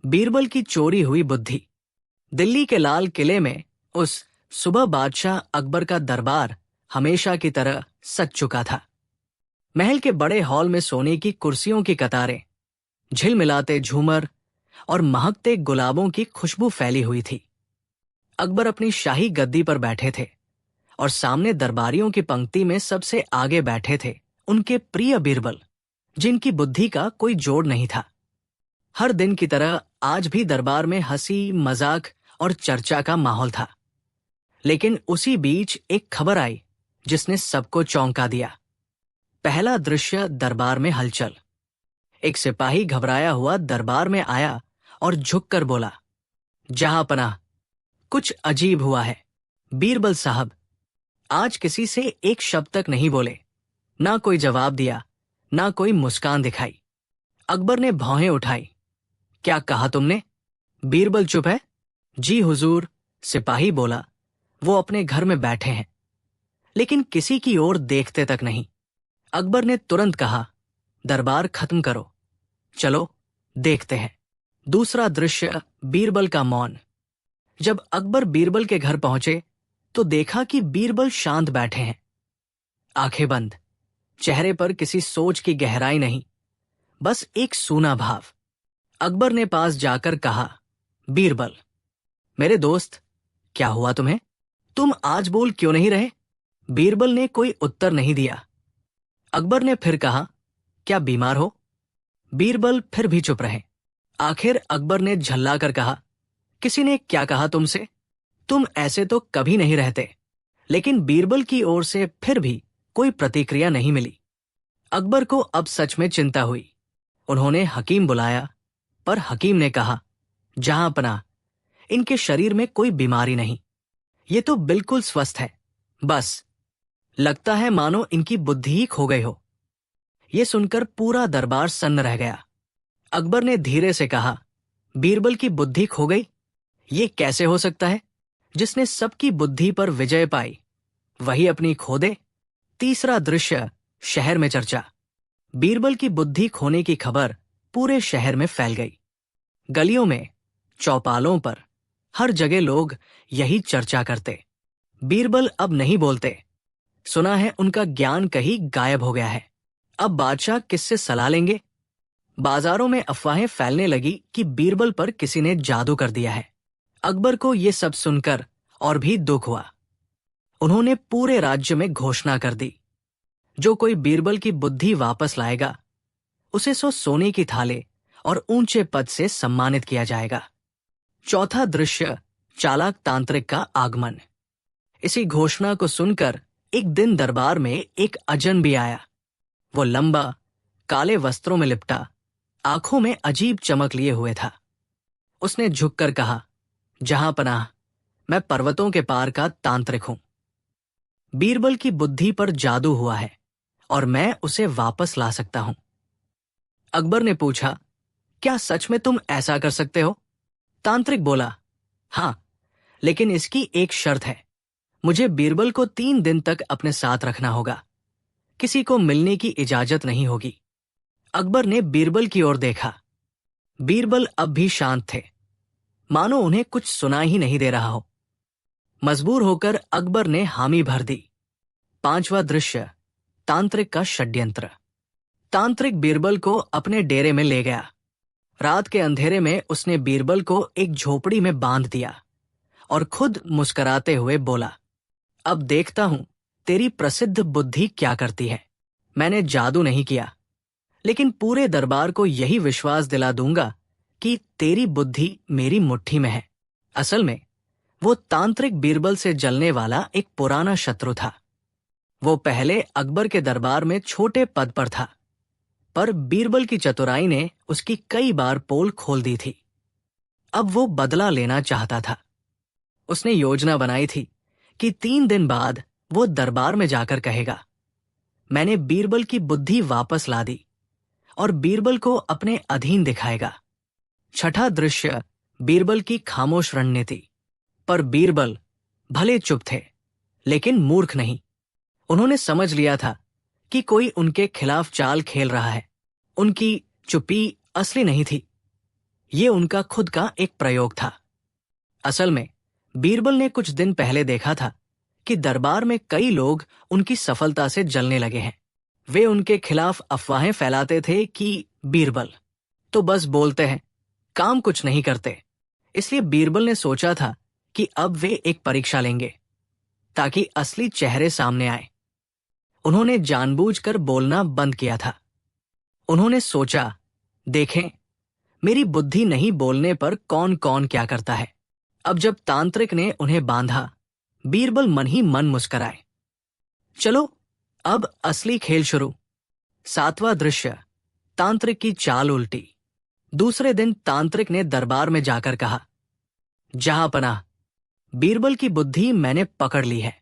बीरबल की चोरी हुई बुद्धि। दिल्ली के लाल किले में उस सुबह बादशाह अकबर का दरबार हमेशा की तरह सज चुका था। महल के बड़े हॉल में सोने की कुर्सियों की कतारें, झिलमिलाते झूमर और महकते गुलाबों की खुशबू फैली हुई थी। अकबर अपनी शाही गद्दी पर बैठे थे और सामने दरबारियों की पंक्ति में सबसे आगे बैठे थे उनके प्रिय बीरबल, जिनकी बुद्धि का कोई जोड़ नहीं था। हर दिन की तरह आज भी दरबार में हंसी, मजाक और चर्चा का माहौल था। लेकिन उसी बीच एक खबर आई जिसने सबको चौंका दिया। पहला दृश्य दरबार में हलचल। एक सिपाही घबराया हुआ दरबार में आया और झुककर बोला, जहांपनाह, कुछ अजीब हुआ है। बीरबल साहब आज किसी से एक शब्द तक नहीं बोले, ना कोई जवाब दिया, ना कोई मुस्कान दिखाई। अकबर ने भौहें उठाई। क्या कहा तुमने? बीरबल चुप है। जी हुजूर, सिपाही बोला, वो अपने घर में बैठे हैं, लेकिन किसी की ओर देखते तक नहीं। अकबर ने तुरंत कहा, दरबार खत्म करो, चलो देखते हैं। दूसरा दृश्य बीरबल का मौन। जब अकबर बीरबल के घर पहुंचे तो देखा कि बीरबल शांत बैठे हैं, आंखें बंद, चेहरे पर किसी सोच की गहराई नहीं, बस एक सूना भाव। अकबर ने पास जाकर कहा, बीरबल मेरे दोस्त, क्या हुआ तुम्हें? तुम आज बोल क्यों नहीं रहे? बीरबल ने कोई उत्तर नहीं दिया। अकबर ने फिर कहा, क्या बीमार हो? बीरबल फिर भी चुप रहे। आखिर अकबर ने झल्लाकर कहा, किसी ने क्या कहा तुमसे? तुम ऐसे तो कभी नहीं रहते। लेकिन बीरबल की ओर से फिर भी कोई प्रतिक्रिया नहीं मिली। अकबर को अब सच में चिंता हुई। उन्होंने हकीम बुलाया, पर हकीम ने कहा, जहांपनाह, इनके शरीर में कोई बीमारी नहीं, ये तो बिल्कुल स्वस्थ है। बस लगता है मानो इनकी बुद्धि ही खो गई हो। ये सुनकर पूरा दरबार सन्न रह गया। अकबर ने धीरे से कहा, बीरबल की बुद्धि खो गई? ये कैसे हो सकता है? जिसने सबकी बुद्धि पर विजय पाई वही अपनी खो दे? तीसरा दृश्य शहर में चर्चा। बीरबल की बुद्धि खोने की खबर पूरे शहर में फैल गई। गलियों में, चौपालों पर, हर जगह लोग यही चर्चा करते, बीरबल अब नहीं बोलते। सुना है उनका ज्ञान कहीं गायब हो गया है। अब बादशाह किससे सलाह लेंगे? बाजारों में अफवाहें फैलने लगी कि बीरबल पर किसी ने जादू कर दिया है। अकबर को यह सब सुनकर और भी दुख हुआ। उन्होंने पूरे राज्य में घोषणा कर दी, जो कोई बीरबल की बुद्धि वापस लाएगा उसे 100 सोने की थाले और ऊंचे पद से सम्मानित किया जाएगा। चौथा दृश्य चालाक तांत्रिक का आगमन। इसी घोषणा को सुनकर एक दिन दरबार में एक अजनबी आया। वो लंबा, काले वस्त्रों में लिपटा, आंखों में अजीब चमक लिए हुए था। उसने झुककर कहा, जहांपनाह, मैं पर्वतों के पार का तांत्रिक हूं। बीरबल की बुद्धि पर जादू हुआ है और मैं उसे वापस ला सकता हूं। अकबर ने पूछा, क्या सच में तुम ऐसा कर सकते हो? तांत्रिक बोला, हां, लेकिन इसकी एक शर्त है। मुझे बीरबल को 3 दिन तक अपने साथ रखना होगा। किसी को मिलने की इजाजत नहीं होगी। अकबर ने बीरबल की ओर देखा। बीरबल अब भी शांत थे, मानो उन्हें कुछ सुनाई ही नहीं दे रहा हो। मजबूर होकर अकबर ने हामी भर दी। पांचवा दृश्य तांत्रिक का षड्यंत्र। तांत्रिक बीरबल को अपने डेरे में ले गया। रात के अंधेरे में उसने बीरबल को एक झोपड़ी में बांध दिया और खुद मुस्कुराते हुए बोला, अब देखता हूं तेरी प्रसिद्ध बुद्धि क्या करती है। मैंने जादू नहीं किया, लेकिन पूरे दरबार को यही विश्वास दिला दूंगा कि तेरी बुद्धि मेरी मुट्ठी में है। असल में वो तांत्रिक बीरबल से जलने वाला एक पुराना शत्रु था। वो पहले अकबर के दरबार में छोटे पद पर था, पर बीरबल की चतुराई ने उसकी कई बार पोल खोल दी थी। अब वो बदला लेना चाहता था। उसने योजना बनाई थी कि 3 दिन बाद वो दरबार में जाकर कहेगा, मैंने बीरबल की बुद्धि वापस ला दी, और बीरबल को अपने अधीन दिखाएगा। छठा दृश्य बीरबल की खामोश रणनीति। पर बीरबल भले चुप थे, लेकिन मूर्ख नहीं। उन्होंने समझ लिया था कि कोई उनके खिलाफ चाल खेल रहा है। उनकी चुप्पी असली नहीं थी, ये उनका खुद का एक प्रयोग था। असल में बीरबल ने कुछ दिन पहले देखा था कि दरबार में कई लोग उनकी सफलता से जलने लगे हैं। वे उनके खिलाफ अफवाहें फैलाते थे कि बीरबल तो बस बोलते हैं, काम कुछ नहीं करते। इसलिए बीरबल ने सोचा था कि अब वे एक परीक्षा लेंगे ताकि असली चेहरे सामने आए। उन्होंने जानबूझकर बोलना बंद किया था। उन्होंने सोचा, देखें मेरी बुद्धि नहीं बोलने पर कौन कौन क्या करता है। अब जब तांत्रिक ने उन्हें बांधा, बीरबल मन ही मन मुस्कराए। चलो अब असली खेल शुरू। 7वां दृश्य, तांत्रिक की चाल उल्टी। दूसरे दिन तांत्रिक ने दरबार में जाकर कहा, जहांपनाह, बीरबल की बुद्धि मैंने पकड़ ली है।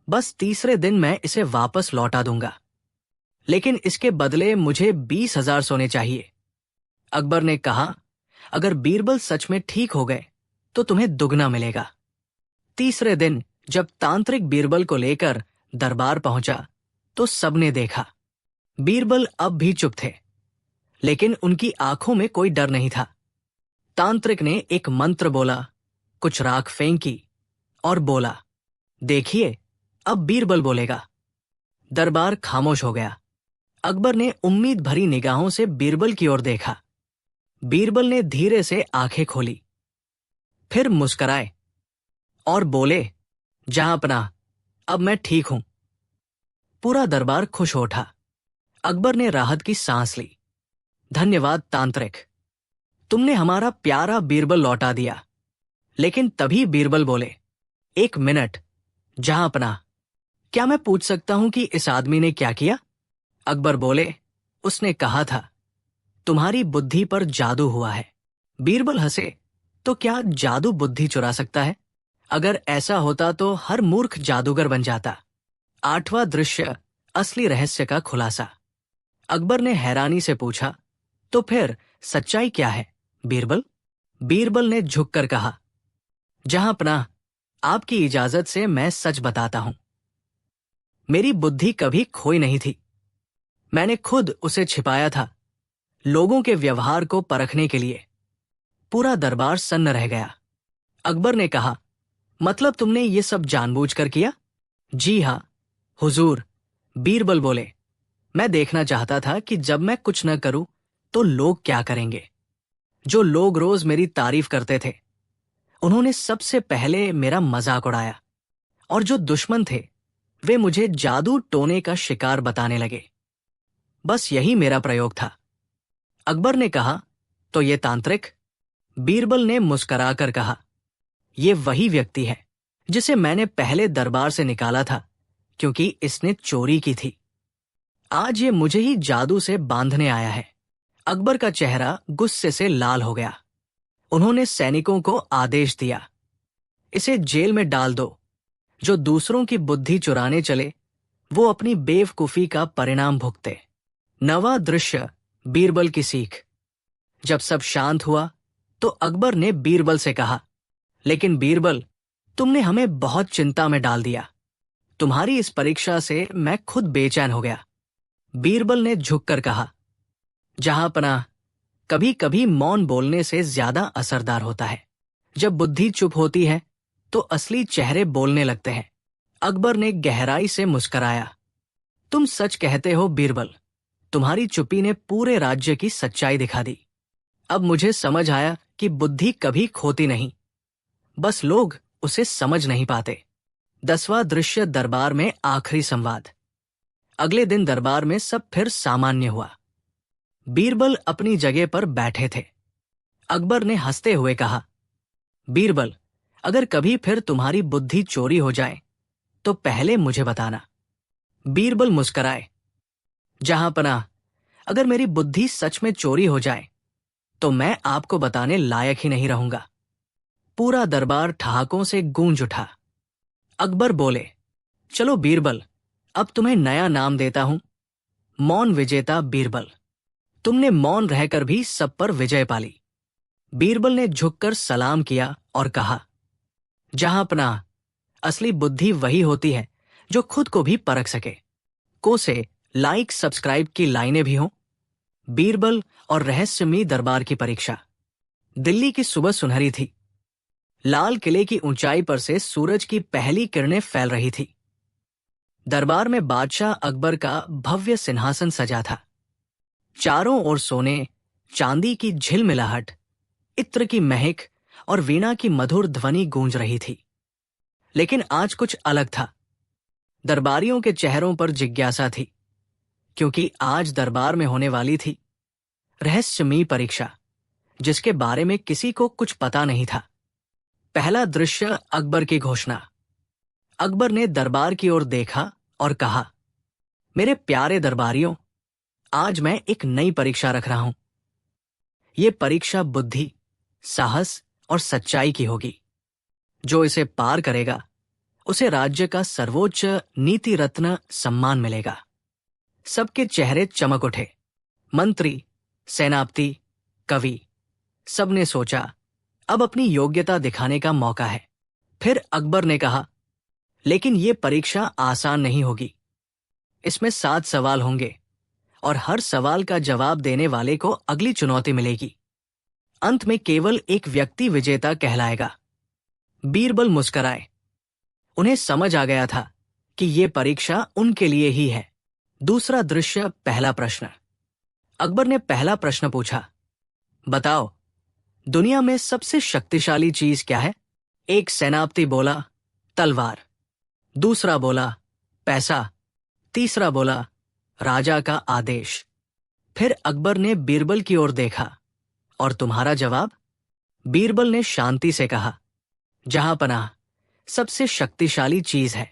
बस तीसरे दिन मैं इसे वापस लौटा दूंगा, लेकिन इसके बदले मुझे 20,000 सोने चाहिए। अकबर ने कहा, अगर बीरबल सच में ठीक हो गए तो तुम्हें दुगना मिलेगा। तीसरे दिन जब तांत्रिक बीरबल को लेकर दरबार पहुंचा तो सबने देखा बीरबल अब भी चुप थे, लेकिन उनकी आंखों में कोई डर नहीं था। तांत्रिक ने एक मंत्र बोला, कुछ राख फेंकी और बोला, देखिए अब बीरबल बोलेगा। दरबार खामोश हो गया। अकबर ने उम्मीद भरी निगाहों से बीरबल की ओर देखा। बीरबल ने धीरे से आंखें खोली, फिर मुस्कराए और बोले, जहांपनाह, अब मैं ठीक हूं। पूरा दरबार खुश हो उठा। अकबर ने राहत की सांस ली। धन्यवाद तांत्रिक, तुमने हमारा प्यारा बीरबल लौटा दिया। लेकिन तभी बीरबल बोले, एक मिनट जहांपनाह, क्या मैं पूछ सकता हूं कि इस आदमी ने क्या किया? अकबर बोले, उसने कहा था तुम्हारी बुद्धि पर जादू हुआ है। बीरबल हंसे, तो क्या जादू बुद्धि चुरा सकता है? अगर ऐसा होता तो हर मूर्ख जादूगर बन जाता। 8वां दृश्य, असली रहस्य का खुलासा। अकबर ने हैरानी से पूछा, तो फिर सच्चाई क्या है बीरबल? बीरबल ने झुककर कहा, जहांपनाह, आपकी इजाजत से मैं सच बताता हूं। मेरी बुद्धि कभी खोई नहीं थी। मैंने खुद उसे छिपाया था, लोगों के व्यवहार को परखने के लिए। पूरा दरबार सन्न रह गया। अकबर ने कहा, मतलब तुमने ये सब जानबूझकर किया? जी हां हुजूर, बीरबल बोले, मैं देखना चाहता था कि जब मैं कुछ न करूं तो लोग क्या करेंगे। जो लोग रोज मेरी तारीफ करते थे, उन्होंने सबसे पहले मेरा मजाक उड़ाया, और जो दुश्मन थे वे मुझे जादू टोने का शिकार बताने लगे। बस यही मेरा प्रयोग था। अकबर ने कहा, तो ये तांत्रिक? बीरबल ने मुस्कुराकर कहा, ये वही व्यक्ति है जिसे मैंने पहले दरबार से निकाला था क्योंकि इसने चोरी की थी। आज ये मुझे ही जादू से बांधने आया है। अकबर का चेहरा गुस्से से लाल हो गया। उन्होंने सैनिकों को आदेश दिया, इसे जेल में डाल दो। जो दूसरों की बुद्धि चुराने चले वो अपनी बेवकूफी का परिणाम भुगते। 9वां दृश्य, बीरबल की सीख। जब सब शांत हुआ तो अकबर ने बीरबल से कहा, लेकिन बीरबल, तुमने हमें बहुत चिंता में डाल दिया। तुम्हारी इस परीक्षा से मैं खुद बेचैन हो गया। बीरबल ने झुककर कहा, जहांपनाह, कभी कभी मौन बोलने से ज्यादा असरदार होता है। जब बुद्धि चुप होती है तो असली चेहरे बोलने लगते हैं। अकबर ने गहराई से मुस्कराया, तुम सच कहते हो बीरबल, तुम्हारी चुप्पी ने पूरे राज्य की सच्चाई दिखा दी। अब मुझे समझ आया कि बुद्धि कभी खोती नहीं, बस लोग उसे समझ नहीं पाते। 10वां दृश्य, दरबार में आखिरी संवाद। अगले दिन दरबार में सब फिर सामान्य हुआ। बीरबल अपनी जगह पर बैठे थे। अकबर ने हंसते हुए कहा, बीरबल, अगर कभी फिर तुम्हारी बुद्धि चोरी हो जाए तो पहले मुझे बताना। बीरबल मुस्कुराए, जहांपनाह, अगर मेरी बुद्धि सच में चोरी हो जाए तो मैं आपको बताने लायक ही नहीं रहूंगा। पूरा दरबार ठहाकों से गूंज उठा। अकबर बोले, चलो बीरबल, अब तुम्हें नया नाम देता हूं, मौन विजेता बीरबल। तुमने मौन रहकर भी सब पर विजय पाली। बीरबल ने झुककर सलाम किया और कहा, जहांपनाह, असली बुद्धि वही होती है जो खुद को भी परख सके। से लाइक सब्सक्राइब की लाइनें भी हों। बीरबल और रहस्यमयी दरबार की परीक्षा। दिल्ली की सुबह सुनहरी थी। लाल किले की ऊंचाई पर से सूरज की पहली किरणें फैल रही थी। दरबार में बादशाह अकबर का भव्य सिंहासन सजा था। चारों ओर सोने, चांदी की झिलमिलाहट, इत्र की महक और वीणा की मधुर ध्वनि गूंज रही थी। लेकिन आज कुछ अलग था। दरबारियों के चेहरों पर जिज्ञासा थी, क्योंकि आज दरबार में होने वाली थी रहस्यमयी परीक्षा, जिसके बारे में किसी को कुछ पता नहीं था। पहला दृश्य, अकबर की घोषणा। अकबर ने दरबार की ओर देखा और कहा, मेरे प्यारे दरबारियों, आज मैं एक नई परीक्षा रख रहा हूं। ये परीक्षा बुद्धि, साहस और सच्चाई की होगी। जो इसे पार करेगा उसे राज्य का सर्वोच्च नीति रत्न सम्मान मिलेगा। सबके चेहरे चमक उठे। मंत्री, सेनापति, कवि, सबने सोचा अब अपनी योग्यता दिखाने का मौका है। फिर अकबर ने कहा, लेकिन ये परीक्षा आसान नहीं होगी। इसमें 7 सवाल होंगे और हर सवाल का जवाब देने वाले को अगली चुनौती मिलेगी। अंत में केवल एक व्यक्ति विजेता कहलाएगा। बीरबल मुस्कराए। उन्हें समझ आ गया था कि ये परीक्षा उनके लिए ही है। दूसरा दृश्य, पहला प्रश्न। अकबर ने पहला प्रश्न पूछा, बताओ, दुनिया में सबसे शक्तिशाली चीज क्या है? एक सेनापति बोला, तलवार। दूसरा बोला, पैसा। तीसरा बोला, राजा का आदेश। फिर अकबर ने बीरबल की ओर देखा, और तुम्हारा जवाब? बीरबल ने शांति से कहा, जहांपनाह, सबसे शक्तिशाली चीज है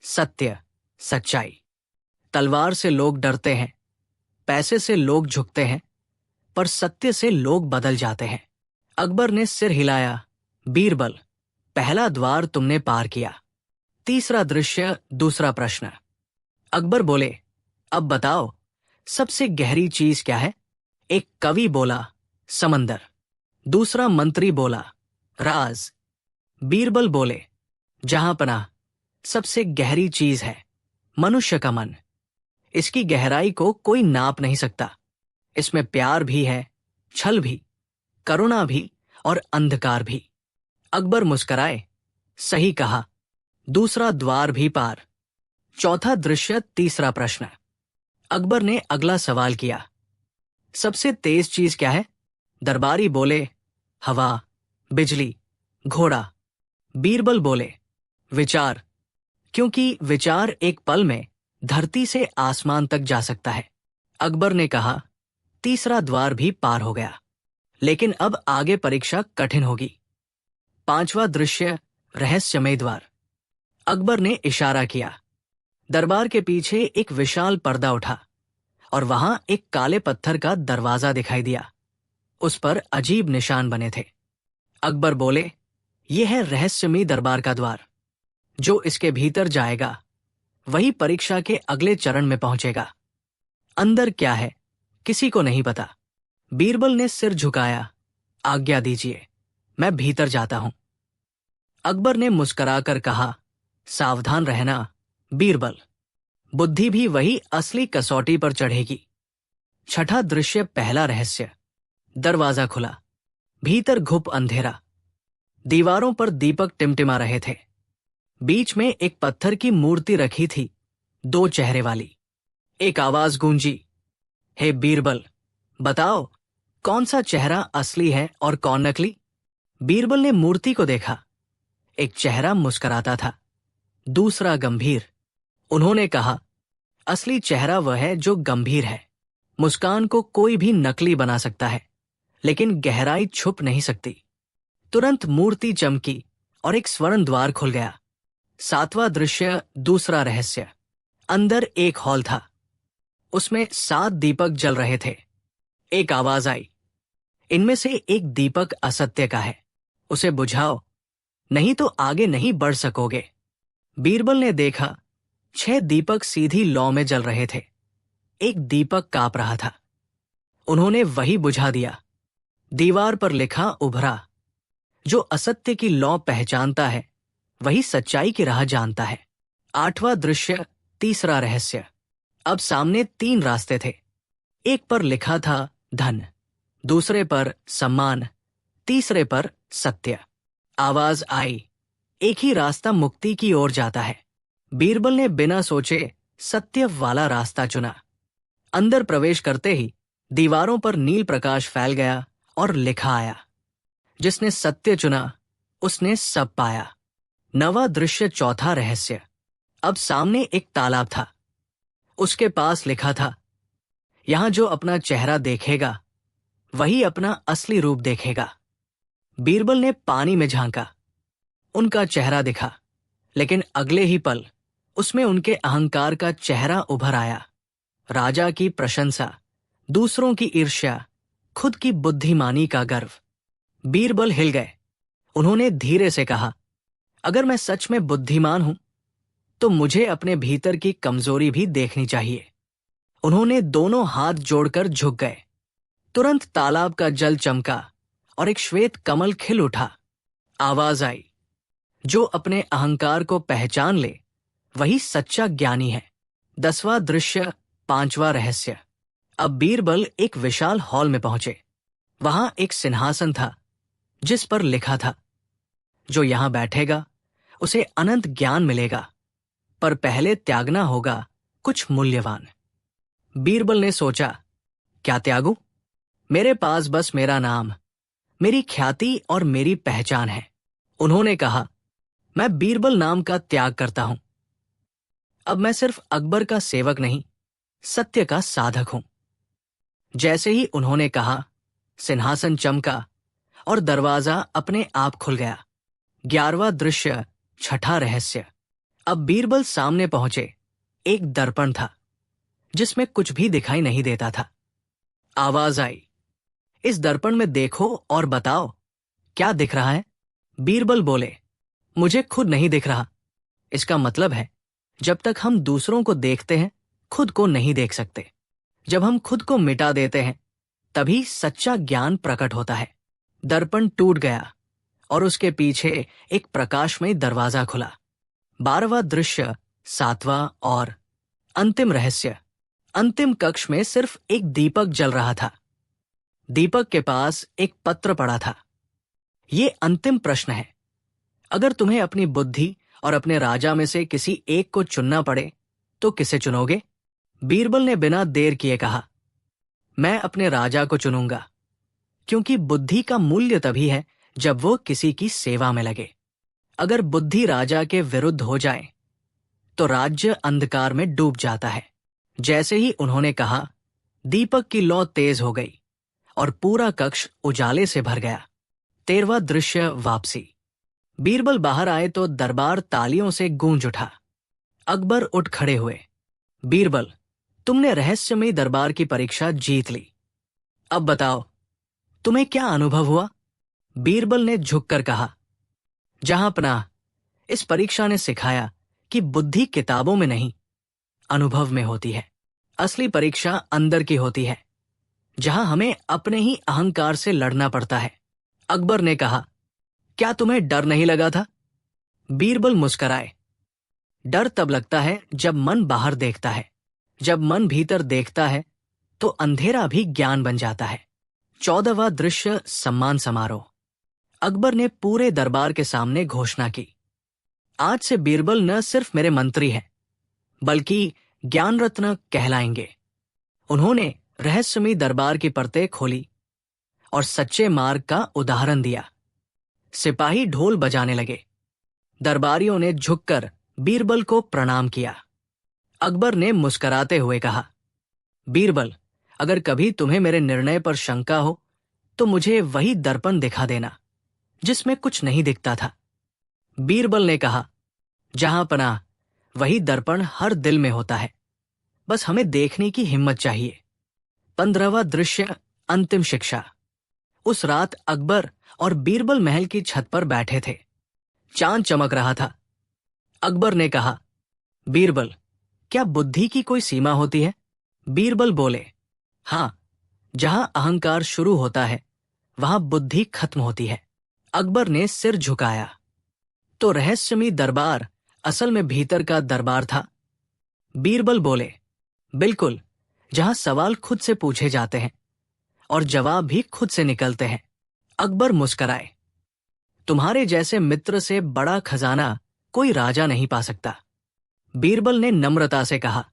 सत्य, सच्चाई। तलवार से लोग डरते हैं, पैसे से लोग झुकते हैं, पर सत्य से लोग बदल जाते हैं। अकबर ने सिर हिलाया। बीरबल, पहला द्वार तुमने पार किया। तीसरा दृश्य, दूसरा प्रश्न। अकबर बोले, अब बताओ, सबसे गहरी चीज क्या है? एक कवि बोला, समंदर। दूसरा मंत्री बोला, राज। बीरबल बोले, जहांपनाह, सबसे गहरी चीज है मनुष्य का मन। इसकी गहराई को कोई नाप नहीं सकता। इसमें प्यार भी है, छल भी, करुणा भी और अंधकार भी। अकबर मुस्कराए। सही कहा, दूसरा द्वार भी पार। चौथा दृश्य, तीसरा प्रश्न। अकबर ने अगला सवाल किया, सबसे तेज चीज क्या है? दरबारी बोले, हवा, बिजली, घोड़ा। बीरबल बोले, विचार, क्योंकि विचार एक पल में धरती से आसमान तक जा सकता है। अकबर ने कहा, तीसरा द्वार भी पार हो गया, लेकिन अब आगे परीक्षा कठिन होगी। पांचवा दृश्य, रहस्यमय द्वार। अकबर ने इशारा किया। दरबार के पीछे एक विशाल पर्दा उठा और वहां एक काले पत्थर का दरवाजा दिखाई दिया। उस पर अजीब निशान बने थे। अकबर बोले, यह है रहस्यमयी दरबार का द्वार। जो इसके भीतर जाएगा वही परीक्षा के अगले चरण में पहुंचेगा। अंदर क्या है किसी को नहीं पता। बीरबल ने सिर झुकाया। आज्ञा दीजिए, मैं भीतर जाता हूं। अकबर ने मुस्कुराकर कहा, सावधान रहना बीरबल, बुद्धि भी वही असली कसौटी पर चढ़ेगी। छठा दृश्य, पहला रहस्य। दरवाजा खुला। भीतर घुप अंधेरा। दीवारों पर दीपक टिमटिमा रहे थे। बीच में एक पत्थर की मूर्ति रखी थी, 2 चेहरे वाली। एक आवाज गूंजी, हे बीरबल, बताओ, कौन सा चेहरा असली है और कौन नकली? बीरबल ने मूर्ति को देखा। एक चेहरा मुस्कुराता था, दूसरा गंभीर। उन्होंने कहा, असली चेहरा वह है जो गंभीर है। मुस्कान को कोई भी नकली बना सकता है, लेकिन गहराई छुप नहीं सकती। तुरंत मूर्ति चमकी और एक स्वर्ण द्वार खुल गया। 7वां दृश्य, दूसरा रहस्य। अंदर एक हॉल था। उसमें 7 दीपक जल रहे थे। एक आवाज आई, इनमें से एक दीपक असत्य का है, उसे बुझाओ, नहीं तो आगे नहीं बढ़ सकोगे। बीरबल ने देखा, 6 दीपक सीधी लौ में जल रहे थे। एक दीपक कांप रहा था। उन्होंने वही बुझा दिया। दीवार पर लिखा उभरा, जो असत्य की लौ पहचानता है वही सच्चाई की राह जानता है। 8वां दृश्य, तीसरा रहस्य। अब सामने 3 रास्ते थे। एक पर लिखा था धन, दूसरे पर सम्मान, तीसरे पर सत्य। आवाज आई, एक ही रास्ता मुक्ति की ओर जाता है। बीरबल ने बिना सोचे सत्य वाला रास्ता चुना। अंदर प्रवेश करते ही दीवारों पर नील प्रकाश फैल गया और लिखा आया, जिसने सत्य चुना उसने सब पाया। नवा दृश्य, चौथा रहस्य। अब सामने एक तालाब था। उसके पास लिखा था, यहां जो अपना चेहरा देखेगा वही अपना असली रूप देखेगा। बीरबल ने पानी में झांका। उनका चेहरा दिखा, लेकिन अगले ही पल उसमें उनके अहंकार का चेहरा उभर आया। राजा की प्रशंसा, दूसरों की ईर्ष्या, खुद की बुद्धिमानी का गर्व। बीरबल हिल गए। उन्होंने धीरे से कहा, अगर मैं सच में बुद्धिमान हूं तो मुझे अपने भीतर की कमजोरी भी देखनी चाहिए। उन्होंने दोनों हाथ जोड़कर झुक गए। तुरंत तालाब का जल चमका और एक श्वेत कमल खिल उठा। आवाज आई, जो अपने अहंकार को पहचान ले वही सच्चा ज्ञानी है। 10वां दृश्य, 5वां रहस्य। अब बीरबल एक विशाल हॉल में पहुंचे। वहां एक सिंहासन था जिस पर लिखा था, जो यहां बैठेगा उसे अनंत ज्ञान मिलेगा, पर पहले त्यागना होगा कुछ मूल्यवान। बीरबल ने सोचा, क्या त्यागूं? मेरे पास बस मेरा नाम, मेरी ख्याति और मेरी पहचान है। उन्होंने कहा, मैं बीरबल नाम का त्याग करता हूं। अब मैं सिर्फ अकबर का सेवक नहीं, सत्य का साधक हूं। जैसे ही उन्होंने कहा, सिंहासन चमका और दरवाजा अपने आप खुल गया। 11वां दृश्य, छठा रहस्य। अब बीरबल सामने पहुंचे। एक दर्पण था जिसमें कुछ भी दिखाई नहीं देता था। आवाज आई, इस दर्पण में देखो और बताओ क्या दिख रहा है। बीरबल बोले, मुझे खुद नहीं दिख रहा। इसका मतलब है, जब तक हम दूसरों को देखते हैं खुद को नहीं देख सकते। जब हम खुद को मिटा देते हैं तभी सच्चा ज्ञान प्रकट होता है। दर्पण टूट गया और उसके पीछे एक प्रकाशमय दरवाजा खुला। 12वां दृश्य, 7वां और अंतिम रहस्य। अंतिम कक्ष में सिर्फ एक दीपक जल रहा था। दीपक के पास एक पत्र पड़ा था। ये अंतिम प्रश्न है, अगर तुम्हें अपनी बुद्धि और अपने राजा में से किसी एक को चुनना पड़े तो किसे चुनोगे? बीरबल ने बिना देर किए कहा, मैं अपने राजा को चुनूंगा, क्योंकि बुद्धि का मूल्य तभी है जब वो किसी की सेवा में लगे। अगर बुद्धि राजा के विरुद्ध हो जाए तो राज्य अंधकार में डूब जाता है। जैसे ही उन्होंने कहा, दीपक की लौ तेज हो गई और पूरा कक्ष उजाले से भर गया। 13वां दृश्य, वापसी। बीरबल बाहर आए तो दरबार तालियों से गूंज उठा। अकबर उठ खड़े हुए। बीरबल, तुमने रहस्यमयी दरबार की परीक्षा जीत ली। अब बताओ, तुम्हें क्या अनुभव हुआ? बीरबल ने झुककर कहा, जहांपनाह, इस परीक्षा ने सिखाया कि बुद्धि किताबों में नहीं, अनुभव में होती है। असली परीक्षा अंदर की होती है, जहां हमें अपने ही अहंकार से लड़ना पड़ता है। अकबर ने कहा, क्या तुम्हें डर नहीं लगा था? बीरबल मुस्कराए। डर तब लगता है जब मन बाहर देखता है। जब मन भीतर देखता है तो अंधेरा भी ज्ञान बन जाता है। 14वां दृश्य, सम्मान समारोह। अकबर ने पूरे दरबार के सामने घोषणा की, आज से बीरबल न सिर्फ मेरे मंत्री हैं, बल्कि ज्ञान रत्न कहलाएंगे। उन्होंने रहस्यमयी दरबार की परतें खोली और सच्चे मार्ग का उदाहरण दिया। सिपाही ढोल बजाने लगे। दरबारियों ने झुककर बीरबल को प्रणाम किया। अकबर ने मुस्कराते हुए कहा, बीरबल, अगर कभी तुम्हें मेरे निर्णय पर शंका हो तो मुझे वही दर्पण दिखा देना जिसमें कुछ नहीं दिखता था। बीरबल ने कहा, जहांपनाह, वही दर्पण हर दिल में होता है, बस हमें देखने की हिम्मत चाहिए। 15वां दृश्य, अंतिम शिक्षा। उस रात अकबर और बीरबल महल की छत पर बैठे थे। चांद चमक रहा था। अकबर ने कहा, बीरबल, क्या बुद्धि की कोई सीमा होती है? बीरबल बोले, हां, जहां अहंकार शुरू होता है वहां बुद्धि खत्म होती है। अकबर ने सिर झुकाया। तो रहस्यमयी दरबार असल में भीतर का दरबार था? बीरबल बोले, बिल्कुल, जहां सवाल खुद से पूछे जाते हैं और जवाब भी खुद से निकलते हैं। अकबर मुस्कराए। तुम्हारे जैसे मित्र से बड़ा खजाना कोई राजा नहीं पा सकता, बीरबल ने नम्रता से कहा।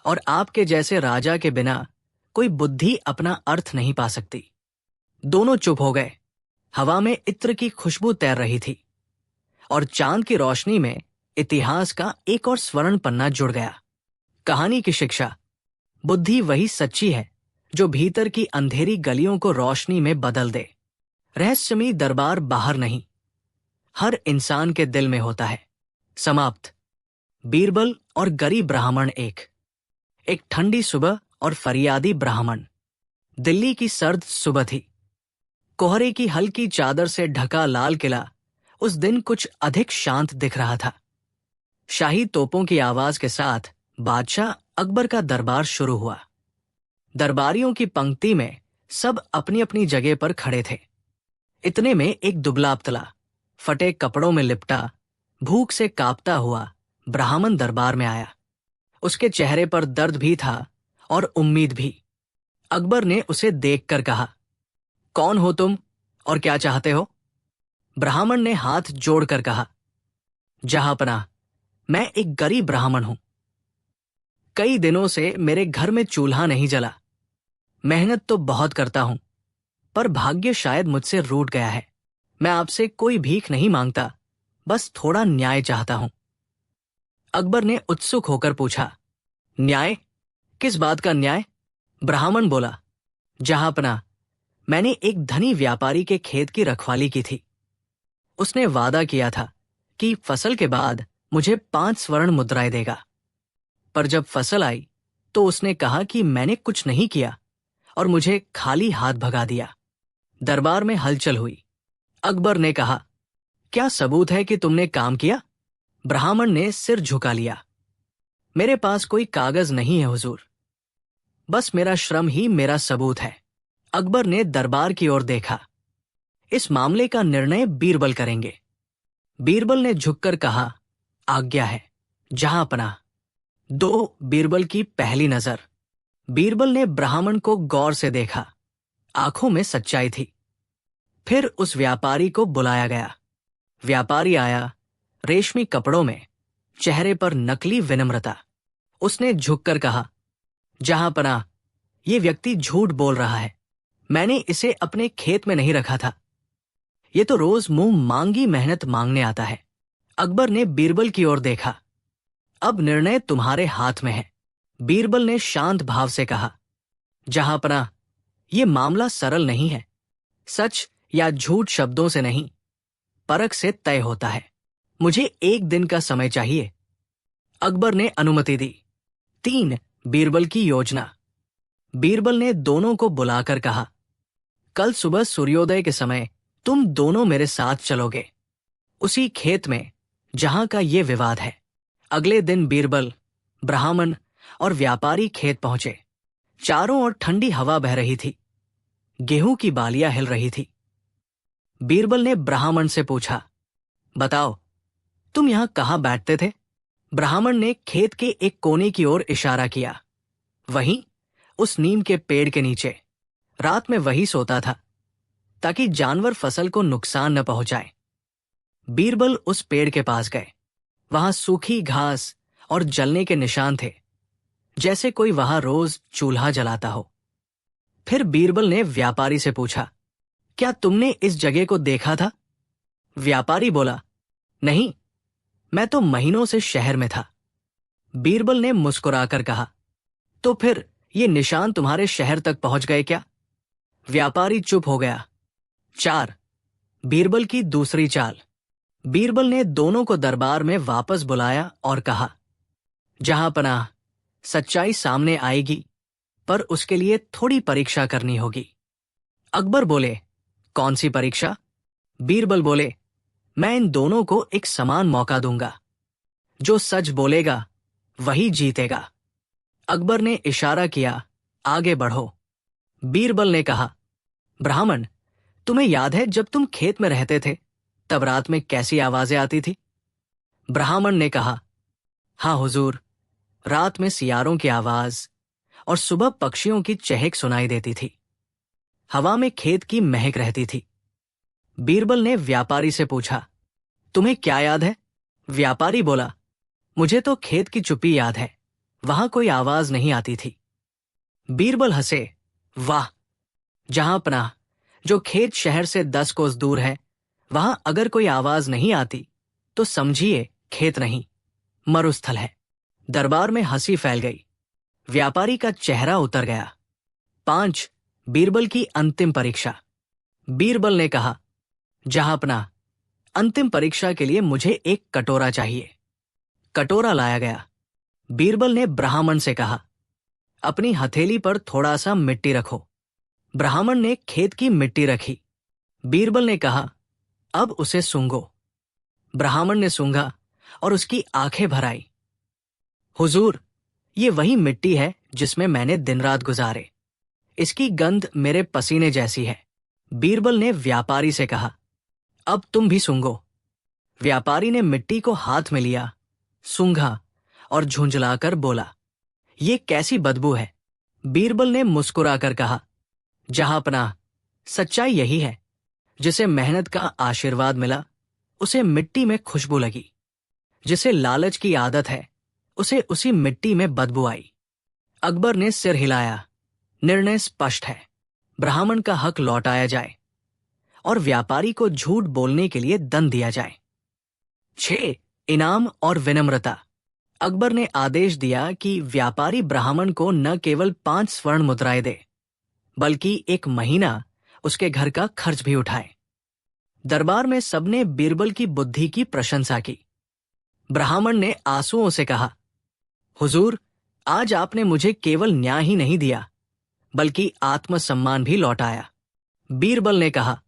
और आपके जैसे राजा के बिना कोई बुद्धि अपना अर्थ नहीं पा सकती। दोनों चुप हो गए। हवा में इत्र की खुशबू तैर रही थी और चांद की रोशनी में इतिहास का एक और स्वर्ण पन्ना जुड़ गया। कहानी की शिक्षा। बुद्धि वही सच्ची है जो भीतर की अंधेरी गलियों को रोशनी में बदल दे। रहस्यमयी दरबार बाहर नहीं, हर इंसान के दिल में होता है। समाप्त। बीरबल और गरीब ब्राह्मण। एक ठंडी सुबह और फरियादी ब्राह्मण। दिल्ली की सर्द सुबह थी। कोहरे की हल्की चादर से ढका लाल किला उस दिन कुछ अधिक शांत दिख रहा था। शाही तोपों की आवाज के साथ बादशाह अकबर का दरबार शुरू हुआ। दरबारियों की पंक्ति में सब अपनी अपनी जगह पर खड़े थे। इतने में एक दुबला पतला, फटे कपड़ों में लिपटा, भूख से कांपता हुआ ब्राह्मण दरबार में आया। उसके चेहरे पर दर्द भी था और उम्मीद भी। अकबर ने उसे देखकर कहा, कौन हो तुम और क्या चाहते हो? ब्राह्मण ने हाथ जोड़कर कहा, जहांपनाह, मैं एक गरीब ब्राह्मण हूं। कई दिनों से मेरे घर में चूल्हा नहीं जला। मेहनत तो बहुत करता हूं, पर भाग्य शायद मुझसे रूठ गया है। मैं आपसे कोई भीख नहीं मांगता, बस थोड़ा न्याय चाहता हूं। अकबर ने उत्सुक होकर पूछा, न्याय? किस बात का न्याय? ब्राह्मण बोला, जहांपनाह, मैंने एक धनी व्यापारी के खेत की रखवाली की थी। उसने वादा किया था कि फसल के बाद मुझे 5 स्वर्ण मुद्राएं देगा। पर जब फसल आई तो उसने कहा कि मैंने कुछ नहीं किया और मुझे खाली हाथ भगा दिया। दरबार में हलचल हुई। अकबर ने कहा, क्या सबूत है कि तुमने काम किया? ब्राह्मण ने सिर झुका लिया। मेरे पास कोई कागज नहीं है हुजूर, बस मेरा श्रम ही मेरा सबूत है। अकबर ने दरबार की ओर देखा। इस मामले का निर्णय बीरबल करेंगे। बीरबल ने झुककर कहा, आज्ञा है जहांपनाह। 2 बीरबल की पहली नजर। बीरबल ने ब्राह्मण को गौर से देखा। आंखों में सच्चाई थी। फिर उस व्यापारी को बुलाया गया। व्यापारी आया, रेशमी कपड़ों में, चेहरे पर नकली विनम्रता। उसने झुककर कहा, जहांपनाह, ये व्यक्ति झूठ बोल रहा है। मैंने इसे अपने खेत में नहीं रखा था। ये तो रोज मुंह मांगी मेहनत मांगने आता है। अकबर ने बीरबल की ओर देखा। अब निर्णय तुम्हारे हाथ में है। बीरबल ने शांत भाव से कहा, जहांपनाह, ये मामला सरल नहीं है। सच या झूठ शब्दों से नहीं, परख से तय होता है। मुझे 1 दिन का समय चाहिए। अकबर ने अनुमति दी। 3 बीरबल की योजना। बीरबल ने दोनों को बुलाकर कहा, कल सुबह सूर्योदय के समय तुम दोनों मेरे साथ चलोगे, उसी खेत में जहां का ये विवाद है। अगले दिन बीरबल, ब्राह्मण और व्यापारी खेत पहुंचे। चारों ओर ठंडी हवा बह रही थी। गेहूं की बालियां हिल रही थी। बीरबल ने ब्राह्मण से पूछा, बताओ, तुम यहां कहां बैठते थे? ब्राह्मण ने खेत के एक कोने की ओर इशारा किया। वहीं, उस नीम के पेड़ के नीचे। रात में वही सोता था, ताकि जानवर फसल को नुकसान न पहुंचाए। बीरबल उस पेड़ के पास गए। वहां सूखी घास और जलने के निशान थे, जैसे कोई वहां रोज चूल्हा जलाता हो। फिर बीरबल ने व्यापारी से पूछा, क्या तुमने इस जगह को देखा था? व्यापारी बोला, नहीं, मैं तो महीनों से शहर में था। बीरबल ने मुस्कुराकर कहा, तो फिर ये निशान तुम्हारे शहर तक पहुंच गए क्या? व्यापारी चुप हो गया। 4 बीरबल की दूसरी चाल। बीरबल ने दोनों को दरबार में वापस बुलाया और कहा, जहांपनाह, सच्चाई सामने आएगी, पर उसके लिए थोड़ी परीक्षा करनी होगी। अकबर बोले, कौन सी परीक्षा? बीरबल बोले, मैं इन दोनों को एक समान मौका दूंगा। जो सच बोलेगा वही जीतेगा। अकबर ने इशारा किया, आगे बढ़ो। बीरबल ने कहा, ब्राह्मण, तुम्हें याद है जब तुम खेत में रहते थे तब रात में कैसी आवाजें आती थी? ब्राह्मण ने कहा, हाँ हुजूर, रात में सियारों की आवाज और सुबह पक्षियों की चहक सुनाई देती थी। हवा में खेत की महक रहती थी। बीरबल ने व्यापारी से पूछा, तुम्हें क्या याद है? व्यापारी बोला, मुझे तो खेत की चुप्पी याद है, वहां कोई आवाज नहीं आती थी। बीरबल हंसे, वाह जहांपनाह, जो खेत शहर से 10 कोस दूर है, वहां अगर कोई आवाज नहीं आती तो समझिए खेत नहीं, मरुस्थल है। दरबार में हंसी फैल गई। व्यापारी का चेहरा उतर गया। 5 बीरबल की अंतिम परीक्षा। बीरबल ने कहा, जहांपनाह, अंतिम परीक्षा के लिए मुझे एक कटोरा चाहिए। कटोरा लाया गया। बीरबल ने ब्राह्मण से कहा, अपनी हथेली पर थोड़ा सा मिट्टी रखो। ब्राह्मण ने खेत की मिट्टी रखी। बीरबल ने कहा, अब उसे सूंघो। ब्राह्मण ने सूंघा और उसकी आंखें भर आई। हुजूर, ये वही मिट्टी है जिसमें मैंने दिन रात गुजारे। इसकी गंध मेरे पसीने जैसी है। बीरबल ने व्यापारी से कहा, अब तुम भी सूंघो। व्यापारी ने मिट्टी को हाथ में लिया, सूंघा और झुंझलाकर बोला, ये कैसी बदबू है? बीरबल ने मुस्कुराकर कहा, जहांपनाह, सच्चाई यही है, जिसे मेहनत का आशीर्वाद मिला उसे मिट्टी में खुशबू लगी, जिसे लालच की आदत है उसे उसी मिट्टी में बदबू आई। अकबर ने सिर हिलाया। निर्णय स्पष्ट है, ब्राह्मण का हक लौटाया जाए और व्यापारी को झूठ बोलने के लिए दंड दिया जाए। 6 इनाम और विनम्रता। अकबर ने आदेश दिया कि व्यापारी ब्राह्मण को न केवल 5 स्वर्ण मुद्राएं दे, बल्कि 1 महीना उसके घर का खर्च भी उठाए। दरबार में सबने बीरबल की बुद्धि की प्रशंसा की। ब्राह्मण ने आंसुओं से कहा, हुजूर, आज आपने मुझे केवल न्याय ही नहीं दिया, बल्कि आत्मसम्मान भी लौटाया। बीरबल ने कहा,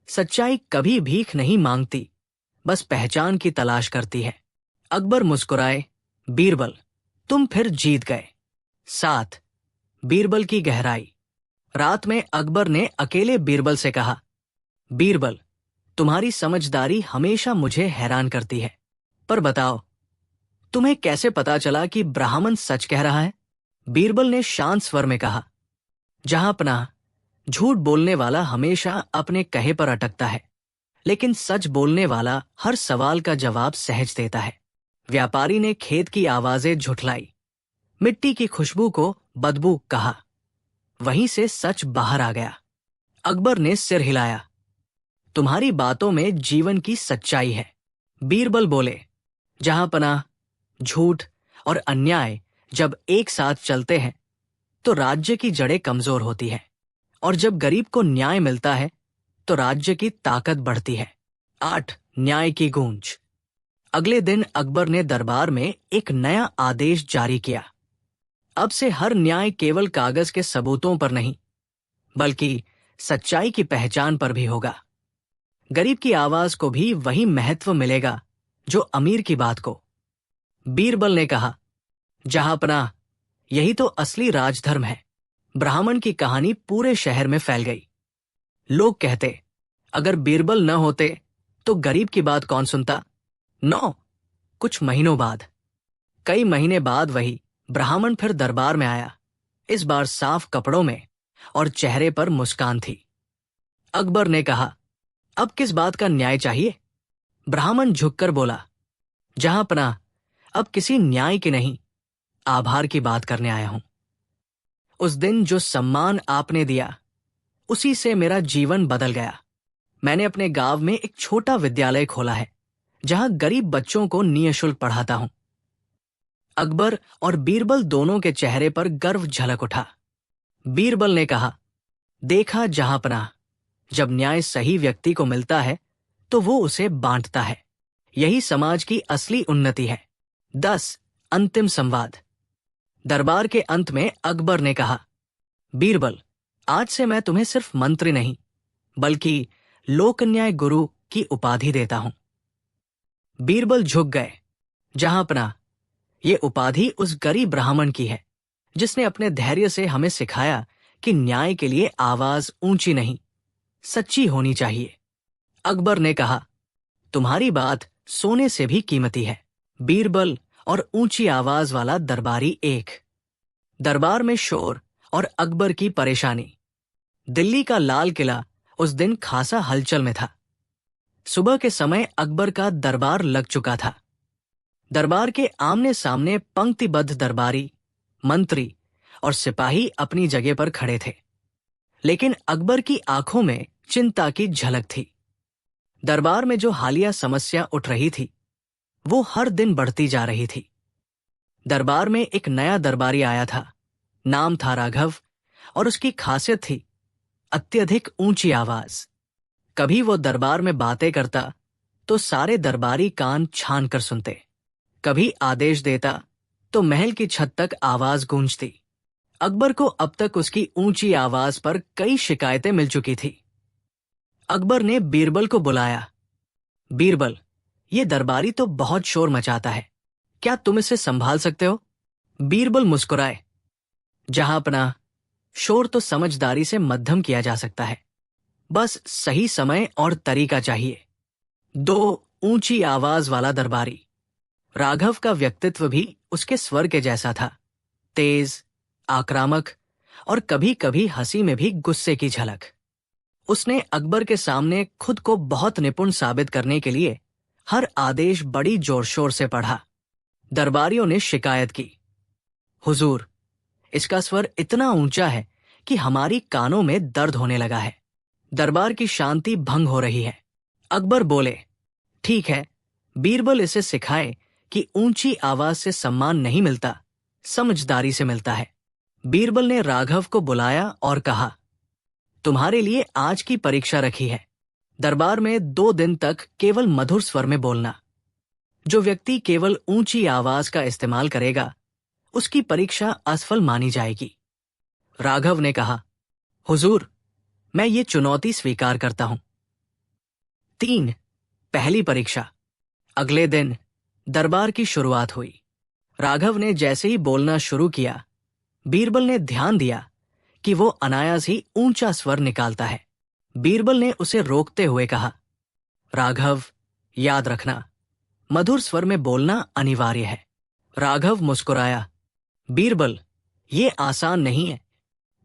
सच्चाई कभी भीख नहीं मांगती, बस पहचान की तलाश करती है। अकबर मुस्कुराए। बीरबल, तुम फिर जीत गए। 7 बीरबल की गहराई। रात में अकबर ने अकेले बीरबल से कहा, बीरबल, तुम्हारी समझदारी हमेशा मुझे हैरान करती है, पर बताओ, तुम्हें कैसे पता चला कि ब्राह्मण सच कह रहा है? बीरबल ने शांत स्वर में कहा, जहांपनाह, झूठ बोलने वाला हमेशा अपने कहे पर अटकता है, लेकिन सच बोलने वाला हर सवाल का जवाब सहज देता है। व्यापारी ने खेत की आवाजें झुठलाई, मिट्टी की खुशबू को बदबू कहा। वहीं से सच बाहर आ गया। अकबर ने सिर हिलाया। तुम्हारी बातों में जीवन की सच्चाई है। बीरबल बोले, जहांपनाह, झूठ और अन्याय जब एक साथ चलते हैं तो राज्य की जड़ें कमजोर होती है, और जब गरीब को न्याय मिलता है तो राज्य की ताकत बढ़ती है। 8 न्याय की गूंज। अगले दिन अकबर ने दरबार में एक नया आदेश जारी किया। अब से हर न्याय केवल कागज के सबूतों पर नहीं, बल्कि सच्चाई की पहचान पर भी होगा। गरीब की आवाज को भी वही महत्व मिलेगा जो अमीर की बात को। बीरबल ने कहा, जहांपनाह, यही तो असली राजधर्म है। ब्राह्मण की कहानी पूरे शहर में फैल गई। लोग कहते, अगर बीरबल न होते तो गरीब की बात कौन सुनता? 9 कुछ महीनों बाद, कई महीने बाद वही ब्राह्मण फिर दरबार में आया। इस बार साफ कपड़ों में और चेहरे पर मुस्कान थी। अकबर ने कहा, अब किस बात का न्याय चाहिए? ब्राह्मण झुककर बोला, जहांपनाह, अब किसी न्याय की नहीं, आभार की बात करने आया हूं। उस दिन जो सम्मान आपने दिया, उसी से मेरा जीवन बदल गया। मैंने अपने गांव में एक छोटा विद्यालय खोला है, जहां गरीब बच्चों को निःशुल्क पढ़ाता हूं। अकबर और बीरबल दोनों के चेहरे पर गर्व झलक उठा। बीरबल ने कहा, देखा जहांपनाह, जब न्याय सही व्यक्ति को मिलता है तो वो उसे बांटता है। यही समाज की असली उन्नति है। 10 अंतिम संवाद। दरबार के अंत में अकबर ने कहा, बीरबल, आज से मैं तुम्हें सिर्फ मंत्री नहीं, बल्कि लोक न्याय गुरु की उपाधि देता हूं। बीरबल झुक गए। जहांपनाह, ये उपाधि उस गरीब ब्राह्मण की है, जिसने अपने धैर्य से हमें सिखाया कि न्याय के लिए आवाज ऊंची नहीं, सच्ची होनी चाहिए। अकबर ने कहा, तुम्हारी बात सोने से भी कीमती है। बीरबल और ऊंची आवाज वाला दरबारी 1। दरबार में शोर और अकबर की परेशानी। दिल्ली का लाल किला उस दिन खासा हलचल में था। सुबह के समय अकबर का दरबार लग चुका था। दरबार के आमने सामने पंक्तिबद्ध दरबारी, मंत्री और सिपाही अपनी जगह पर खड़े थे, लेकिन अकबर की आंखों में चिंता की झलक थी। दरबार में जो हालिया समस्या उठ रही थी वो हर दिन बढ़ती जा रही थी। दरबार में एक नया दरबारी आया था। नाम था राघव और उसकी खासियत थी अत्यधिक ऊंची आवाज। कभी वो दरबार में बातें करता तो सारे दरबारी कान छान कर सुनते। कभी आदेश देता तो महल की छत तक आवाज गूंजती। अकबर को अब तक उसकी ऊंची आवाज पर कई शिकायतें मिल चुकी थी। अकबर ने बीरबल को बुलाया। बीरबल, ये दरबारी तो बहुत शोर मचाता है, क्या तुम इसे संभाल सकते हो? बीरबल मुस्कुराए। जहांपनाह, शोर तो समझदारी से मध्यम किया जा सकता है, बस सही समय और तरीका चाहिए। दो ऊंची आवाज वाला दरबारी। राघव का व्यक्तित्व भी उसके स्वर के जैसा था, तेज, आक्रामक और कभी कभी हंसी में भी गुस्से की झलक। उसने अकबर के सामने खुद को बहुत निपुण साबित करने के लिए हर आदेश बड़ी जोर शोर से पढ़ा। दरबारियों ने शिकायत की, हुजूर, इसका स्वर इतना ऊंचा है कि हमारी कानों में दर्द होने लगा है। दरबार की शांति भंग हो रही है। अकबर बोले, ठीक है, बीरबल इसे सिखाए कि ऊंची आवाज से सम्मान नहीं मिलता, समझदारी से मिलता है। बीरबल ने राघव को बुलाया और कहा, तुम्हारे लिए आज की परीक्षा रखी है। दरबार में 2 दिन तक केवल मधुर स्वर में बोलना। जो व्यक्ति केवल ऊंची आवाज का इस्तेमाल करेगा उसकी परीक्षा असफल मानी जाएगी। राघव ने कहा, हुजूर, मैं ये चुनौती स्वीकार करता हूं। 3. पहली परीक्षा। अगले दिन दरबार की शुरुआत हुई। राघव ने जैसे ही बोलना शुरू किया, बीरबल ने ध्यान दिया कि वो अनायास ही ऊंचा स्वर निकालता है। बीरबल ने उसे रोकते हुए कहा, राघव, याद रखना, मधुर स्वर में बोलना अनिवार्य है। राघव मुस्कुराया। बीरबल, ये आसान नहीं है,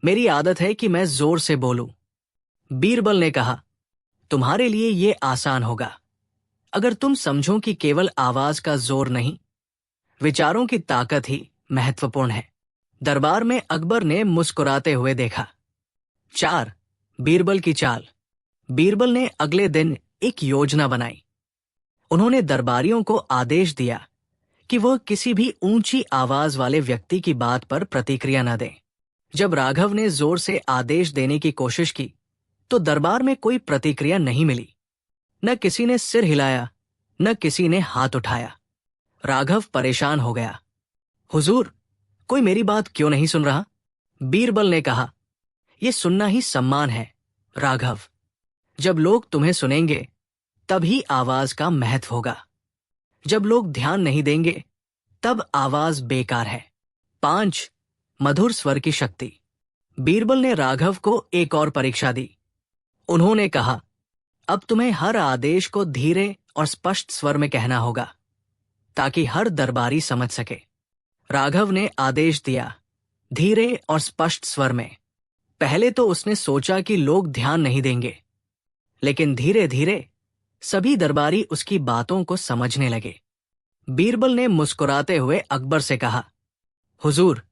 मेरी आदत है कि मैं जोर से बोलूं। बीरबल ने कहा, तुम्हारे लिए ये आसान होगा अगर तुम समझो कि केवल आवाज का जोर नहीं, विचारों की ताकत ही महत्वपूर्ण है। दरबार में अकबर ने मुस्कुराते हुए देखा। 4. बीरबल की चाल। बीरबल ने अगले दिन एक योजना बनाई। उन्होंने दरबारियों को आदेश दिया कि वह किसी भी ऊंची आवाज वाले व्यक्ति की बात पर प्रतिक्रिया न दें। जब राघव ने जोर से आदेश देने की कोशिश की तो दरबार में कोई प्रतिक्रिया नहीं मिली। न किसी ने सिर हिलाया, न किसी ने हाथ उठाया। राघव परेशान हो गया। हुजूर, कोई मेरी बात क्यों नहीं सुन रहा? बीरबल ने कहा, यह सुनना ही सम्मान है राघव। जब लोग तुम्हें सुनेंगे तभी आवाज का महत्व होगा। जब लोग ध्यान नहीं देंगे तब आवाज बेकार है। 5. मधुर स्वर की शक्ति। बीरबल ने राघव को एक और परीक्षा दी। उन्होंने कहा, अब तुम्हें हर आदेश को धीरे और स्पष्ट स्वर में कहना होगा ताकि हर दरबारी समझ सके। राघव ने आदेश दिया, धीरे और स्पष्ट स्वर में। पहले तो उसने सोचा कि लोग ध्यान नहीं देंगे, लेकिन धीरे धीरे सभी दरबारी उसकी बातों को समझने लगे। बीरबल ने मुस्कुराते हुए अकबर से कहा, हुजूर,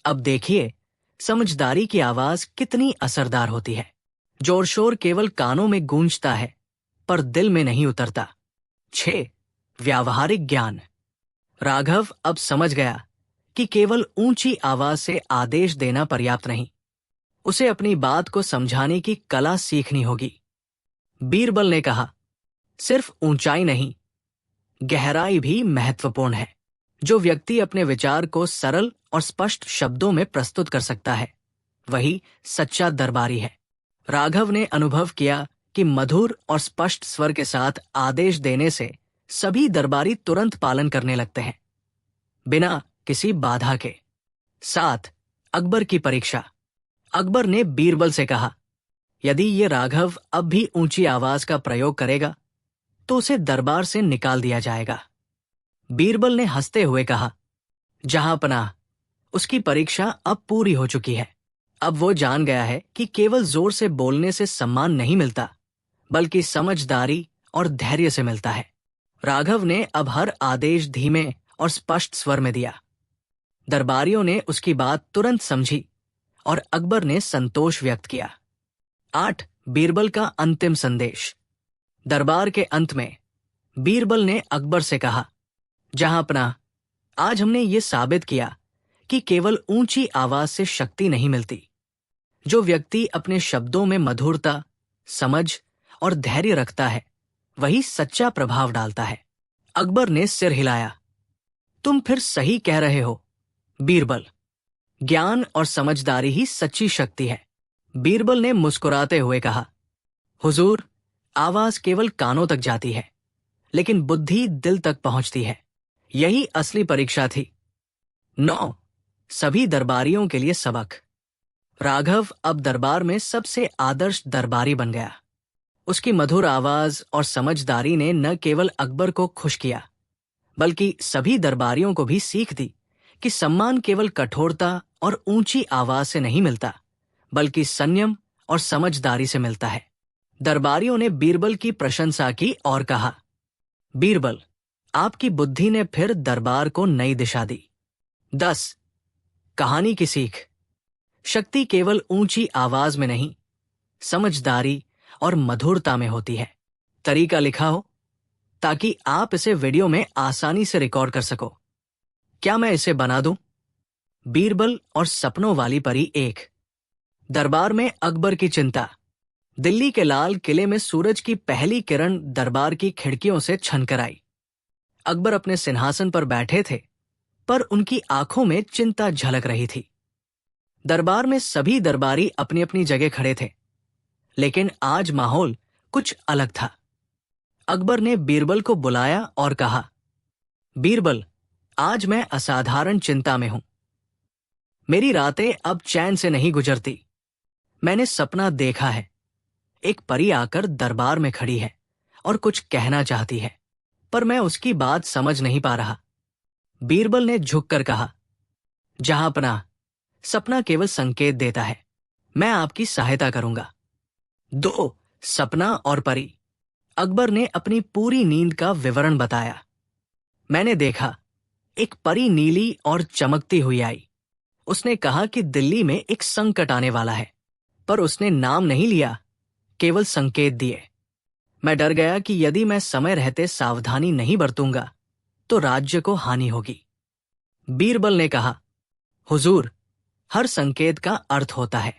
अब देखिए समझदारी की आवाज कितनी असरदार होती है। जोर शोर केवल कानों में गूंजता है पर दिल में नहीं उतरता। 6. व्यावहारिक ज्ञान। राघव अब समझ गया कि केवल ऊंची आवाज से आदेश देना पर्याप्त नहीं, उसे अपनी बात को समझाने की कला सीखनी होगी। बीरबल ने कहा, सिर्फ ऊंचाई नहीं, गहराई भी महत्वपूर्ण है। जो व्यक्ति अपने विचार को सरल और स्पष्ट शब्दों में प्रस्तुत कर सकता है वही सच्चा दरबारी है। राघव ने अनुभव किया कि मधुर और स्पष्ट स्वर के साथ आदेश देने से सभी दरबारी तुरंत पालन करने लगते हैं, बिना किसी बाधा के। 7. अकबर की परीक्षा। अकबर ने बीरबल से कहा, यदि ये राघव अब भी ऊंची आवाज का प्रयोग करेगा तो उसे दरबार से निकाल दिया जाएगा। बीरबल ने हंसते हुए कहा, जहांपनाह, उसकी परीक्षा अब पूरी हो चुकी है। अब वो जान गया है कि केवल जोर से बोलने से सम्मान नहीं मिलता, बल्कि समझदारी और धैर्य से मिलता है। राघव ने अब हर आदेश धीमे और स्पष्ट स्वर में दिया। दरबारियों ने उसकी बात तुरंत समझी और अकबर ने संतोष व्यक्त किया। 8 बीरबल का अंतिम संदेश। दरबार के अंत में बीरबल ने अकबर से कहा, जहांपनाह, आज हमने ये साबित किया कि केवल ऊंची आवाज से शक्ति नहीं मिलती। जो व्यक्ति अपने शब्दों में मधुरता, समझ और धैर्य रखता है, वही सच्चा प्रभाव डालता है। अकबर ने सिर हिलाया। तुम फिर सही कह रहे हो बीरबल। ज्ञान और समझदारी ही सच्ची शक्ति है। बीरबल ने मुस्कुराते हुए कहा, हुजूर, आवाज केवल कानों तक जाती है, लेकिन बुद्धि दिल तक पहुंचती है। यही असली परीक्षा थी। 9 सभी दरबारियों के लिए सबक। राघव अब दरबार में सबसे आदर्श दरबारी बन गया। उसकी मधुर आवाज और समझदारी ने न केवल अकबर को खुश किया, बल्कि सभी दरबारियों को भी सीख दी कि सम्मान केवल कठोरता और ऊंची आवाज से नहीं मिलता, बल्कि संयम और समझदारी से मिलता है। दरबारियों ने बीरबल की प्रशंसा की और कहा, बीरबल, आपकी बुद्धि ने फिर दरबार को नई दिशा दी। 10 कहानी की सीख। शक्ति केवल ऊंची आवाज में नहीं, समझदारी और मधुरता में होती है। तरीका लिखा हो ताकि आप इसे वीडियो में आसानी से रिकॉर्ड कर सको। क्या मैं इसे बना दूं? बीरबल और सपनों वाली परी 1। दरबार में अकबर की चिंता। दिल्ली के लाल किले में सूरज की पहली किरण दरबार की खिड़कियों से छनकर आई। अकबर अपने सिंहासन पर बैठे थे, पर उनकी आंखों में चिंता झलक रही थी। दरबार में सभी दरबारी अपनी अपनी जगह खड़े थे, लेकिन आज माहौल कुछ अलग था। अकबर ने बीरबल को बुलाया और कहा, बीरबल, आज मैं असाधारण चिंता में हूं। मेरी रातें अब चैन से नहीं गुजरती। मैंने सपना देखा है। एक परी आकर दरबार में खड़ी है और कुछ कहना चाहती है, पर मैं उसकी बात समझ नहीं पा रहा। बीरबल ने झुककर कहा, जहांपनाह, सपना केवल संकेत देता है। मैं आपकी सहायता करूंगा। 2 सपना और परी। अकबर ने अपनी पूरी नींद का विवरण बताया। मैंने देखा, एक परी नीली और चमकती हुई आई। उसने कहा कि दिल्ली में एक संकट आने वाला है, पर उसने नाम नहीं लिया, केवल संकेत दिए। मैं डर गया कि यदि मैं समय रहते सावधानी नहीं बरतूंगा तो राज्य को हानि होगी। बीरबल ने कहा, हुजूर, हर संकेत का अर्थ होता है।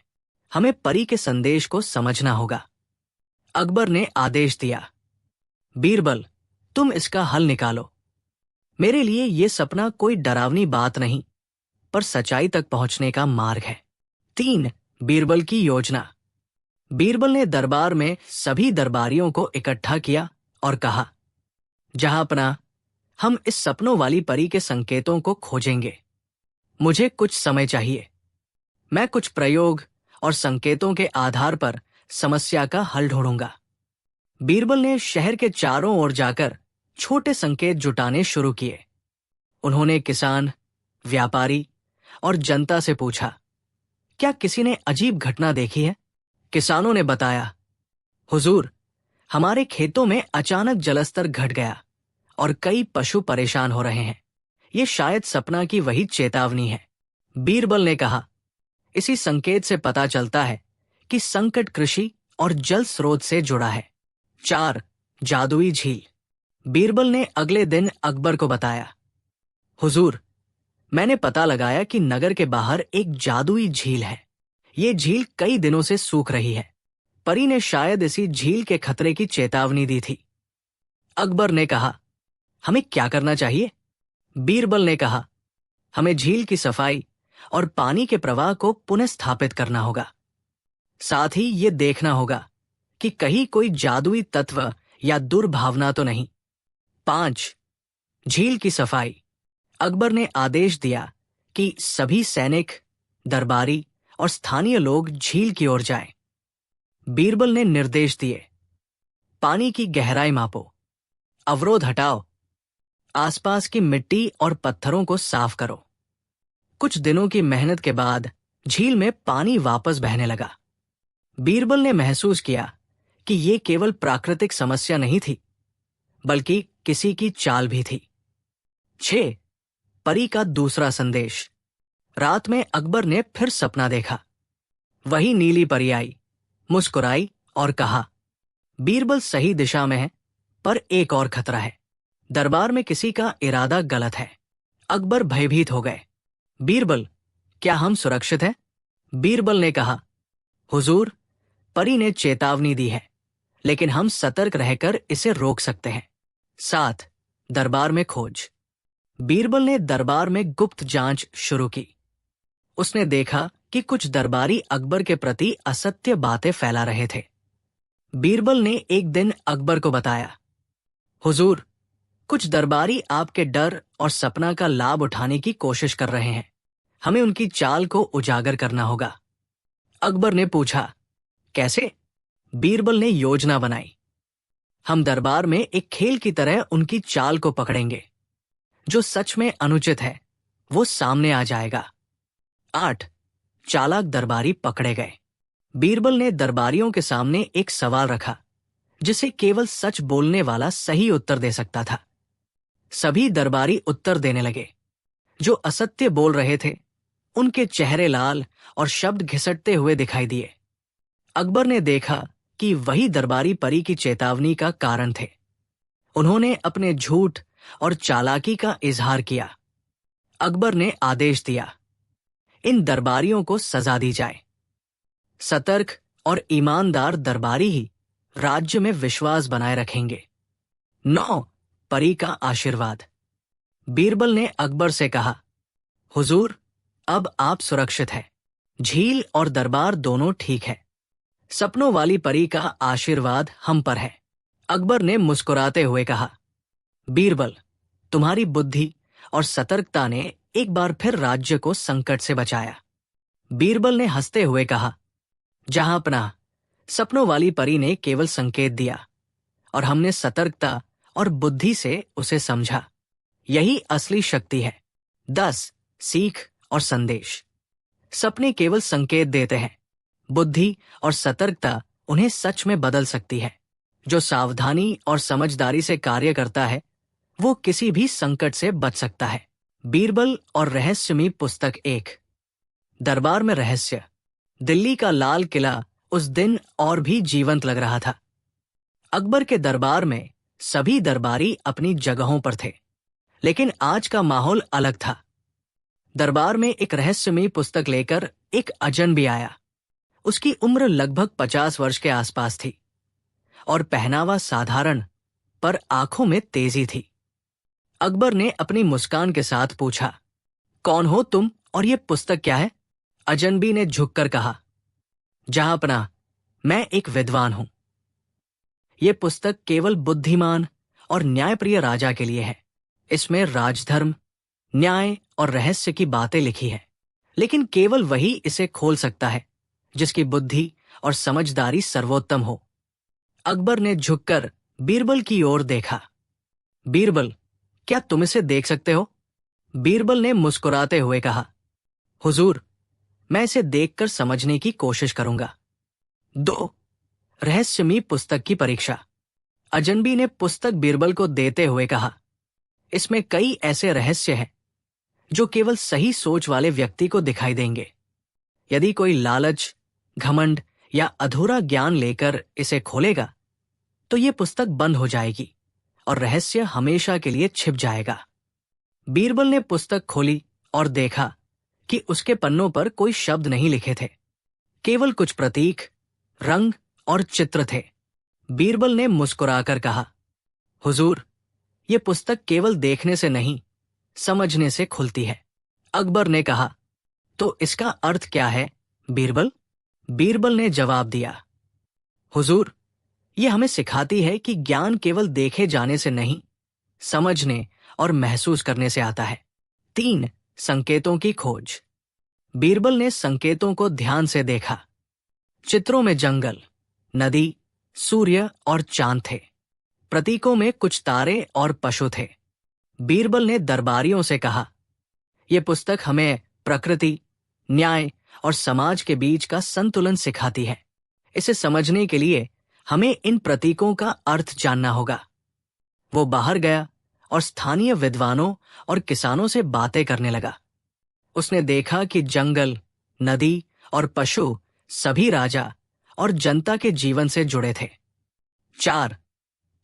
हमें परी के संदेश को समझना होगा। अकबर ने आदेश दिया, बीरबल, तुम इसका हल निकालो। मेरे लिए यह सपना कोई डरावनी बात नहीं, पर सच्चाई तक पहुंचने का मार्ग है। 3 बीरबल की योजना। बीरबल ने दरबार में सभी दरबारियों को इकट्ठा किया और कहा, जहांपनाह, हम इस सपनों वाली परी के संकेतों को खोजेंगे। मुझे कुछ समय चाहिए। मैं कुछ प्रयोग और संकेतों के आधार पर समस्या का हल ढूंढूंगा। बीरबल ने शहर के चारों ओर जाकर छोटे संकेत जुटाने शुरू किए। उन्होंने किसान, व्यापारी और जनता से पूछा, क्या किसी ने अजीब घटना देखी है? किसानों ने बताया, हुजूर, हमारे खेतों में अचानक जलस्तर घट गया और कई पशु परेशान हो रहे हैं। ये शायद सपना की वही चेतावनी है। बीरबल ने कहा, इसी संकेत से पता चलता है कि संकट कृषि और जल स्रोत से जुड़ा है। 4 जादुई झील। बीरबल ने अगले दिन अकबर को बताया, हुजूर, मैंने पता लगाया कि नगर के बाहर एक जादुई झील है। ये झील कई दिनों से सूख रही है। परी ने शायद इसी झील के खतरे की चेतावनी दी थी। अकबर ने कहा, हमें क्या करना चाहिए? बीरबल ने कहा, हमें झील की सफाई और पानी के प्रवाह को पुनः स्थापित करना होगा। साथ ही ये देखना होगा कि कहीं कोई जादुई तत्व या दुर्भावना तो नहीं। 5 झील की सफाई। अकबर ने आदेश दिया कि सभी सैनिक, दरबारी और स्थानीय लोग झील की ओर जाएं। बीरबल ने निर्देश दिए, पानी की गहराई मापो, अवरोध हटाओ, आसपास की मिट्टी और पत्थरों को साफ करो। कुछ दिनों की मेहनत के बाद झील में पानी वापस बहने लगा। बीरबल ने महसूस किया कि ये केवल प्राकृतिक समस्या नहीं थी, बल्कि किसी की चाल भी थी। 6. परी का दूसरा संदेश। रात में अकबर ने फिर सपना देखा। वही नीली परी आई, मुस्कुराई और कहा, बीरबल सही दिशा में है, पर एक और खतरा है। दरबार में किसी का इरादा गलत है। अकबर भयभीत हो गए। बीरबल, क्या हम सुरक्षित हैं? बीरबल ने कहा, हुजूर, परी ने चेतावनी दी है, लेकिन हम सतर्क रहकर इसे रोक सकते हैं। 7. दरबार में खोज। बीरबल ने दरबार में गुप्त जांच शुरू की। उसने देखा कि कुछ दरबारी अकबर के प्रति असत्य बातें फैला रहे थे। बीरबल ने एक दिन अकबर को बताया, हुजूर, कुछ दरबारी आपके डर और सपना का लाभ उठाने की कोशिश कर रहे हैं। हमें उनकी चाल को उजागर करना होगा। अकबर ने पूछा, कैसे? बीरबल ने योजना बनाई। हम दरबार में एक खेल की तरह उनकी चाल को पकड़ेंगे। जो सच में अनुचित है वो सामने आ जाएगा। 8. चालाक दरबारी पकड़े गए। बीरबल ने दरबारियों के सामने एक सवाल रखा जिसे केवल सच बोलने वाला सही उत्तर दे सकता था। सभी दरबारी उत्तर देने लगे। जो असत्य बोल रहे थे उनके चेहरे लाल और शब्द घिसटते हुए दिखाई दिए। अकबर ने देखा कि वही दरबारी परी की चेतावनी का कारण थे। उन्होंने अपने झूठ और चालाकी का इजहार किया। अकबर ने आदेश दिया, इन दरबारियों को सजा दी जाए। सतर्क और ईमानदार दरबारी ही राज्य में विश्वास बनाए रखेंगे। 9. परी का आशीर्वाद। बीरबल ने अकबर से कहा, हुजूर, अब आप सुरक्षित हैं। झील और दरबार दोनों ठीक है। सपनों वाली परी का आशीर्वाद हम पर है। अकबर ने मुस्कुराते हुए कहा, बीरबल, तुम्हारी बुद्धि और सतर्कता ने एक बार फिर राज्य को संकट से बचाया। बीरबल ने हंसते हुए कहा, जहांपनाह, सपनों वाली परी ने केवल संकेत दिया और हमने सतर्कता और बुद्धि से उसे समझा। यही असली शक्ति है। 10. सीख और संदेश। सपने केवल संकेत देते हैं, बुद्धि और सतर्कता उन्हें सच में बदल सकती है। जो सावधानी और समझदारी से कार्य करता है वो किसी भी संकट से बच सकता है। बीरबल और रहस्यमयी पुस्तक 1। दरबार में रहस्य। दिल्ली का लाल किला उस दिन और भी जीवंत लग रहा था। अकबर के दरबार में सभी दरबारी अपनी जगहों पर थे, लेकिन आज का माहौल अलग था। दरबार में एक रहस्यमयी पुस्तक लेकर एक अजनबी आया। उसकी उम्र लगभग 50 वर्ष के आसपास थी और पहनावा साधारण, पर आंखों में तेजी थी। अकबर ने अपनी मुस्कान के साथ पूछा, कौन हो तुम और ये पुस्तक क्या है? अजनबी ने झुककर कहा, जहांपनाह, मैं एक विद्वान हूं। ये पुस्तक केवल बुद्धिमान और न्यायप्रिय राजा के लिए है। इसमें राजधर्म, न्याय और रहस्य की बातें लिखी है, लेकिन केवल वही इसे खोल सकता है जिसकी बुद्धि और समझदारी सर्वोत्तम हो। अकबर ने झुककर बीरबल की ओर देखा। बीरबल, क्या तुम इसे देख सकते हो? बीरबल ने मुस्कुराते हुए कहा, हुजूर, मैं इसे देखकर समझने की कोशिश करूंगा। 2. रहस्यमयी पुस्तक की परीक्षा। अजनबी ने पुस्तक बीरबल को देते हुए कहा, इसमें कई ऐसे रहस्य हैं जो केवल सही सोच वाले व्यक्ति को दिखाई देंगे। यदि कोई लालच, घमंड या अधूरा ज्ञान लेकर इसे खोलेगा तो ये पुस्तक बंद हो जाएगी और रहस्य हमेशा के लिए छिप जाएगा। बीरबल ने पुस्तक खोली और देखा कि उसके पन्नों पर कोई शब्द नहीं लिखे थे, केवल कुछ प्रतीक, रंग और चित्र थे। बीरबल ने मुस्कुराकर कहा, हुजूर, ये पुस्तक केवल देखने से नहीं, समझने से खुलती है। अकबर ने कहा, तो इसका अर्थ क्या है बीरबल? बीरबल ने जवाब दिया, हुजूर, ये हमें सिखाती है कि ज्ञान केवल देखे जाने से नहीं, समझने और महसूस करने से आता है। 3. संकेतों की खोज। बीरबल ने संकेतों को ध्यान से देखा। चित्रों में जंगल, नदी, सूर्य और चांद थे। प्रतीकों में कुछ तारे और पशु थे। बीरबल ने दरबारियों से कहा, यह पुस्तक हमें प्रकृति, न्याय और समाज के बीच का संतुलन सिखाती है। इसे समझने के लिए हमें इन प्रतीकों का अर्थ जानना होगा। वो बाहर गया और स्थानीय विद्वानों और किसानों से बातें करने लगा। उसने देखा कि जंगल, नदी और पशु सभी राजा और जनता के जीवन से जुड़े थे। 4.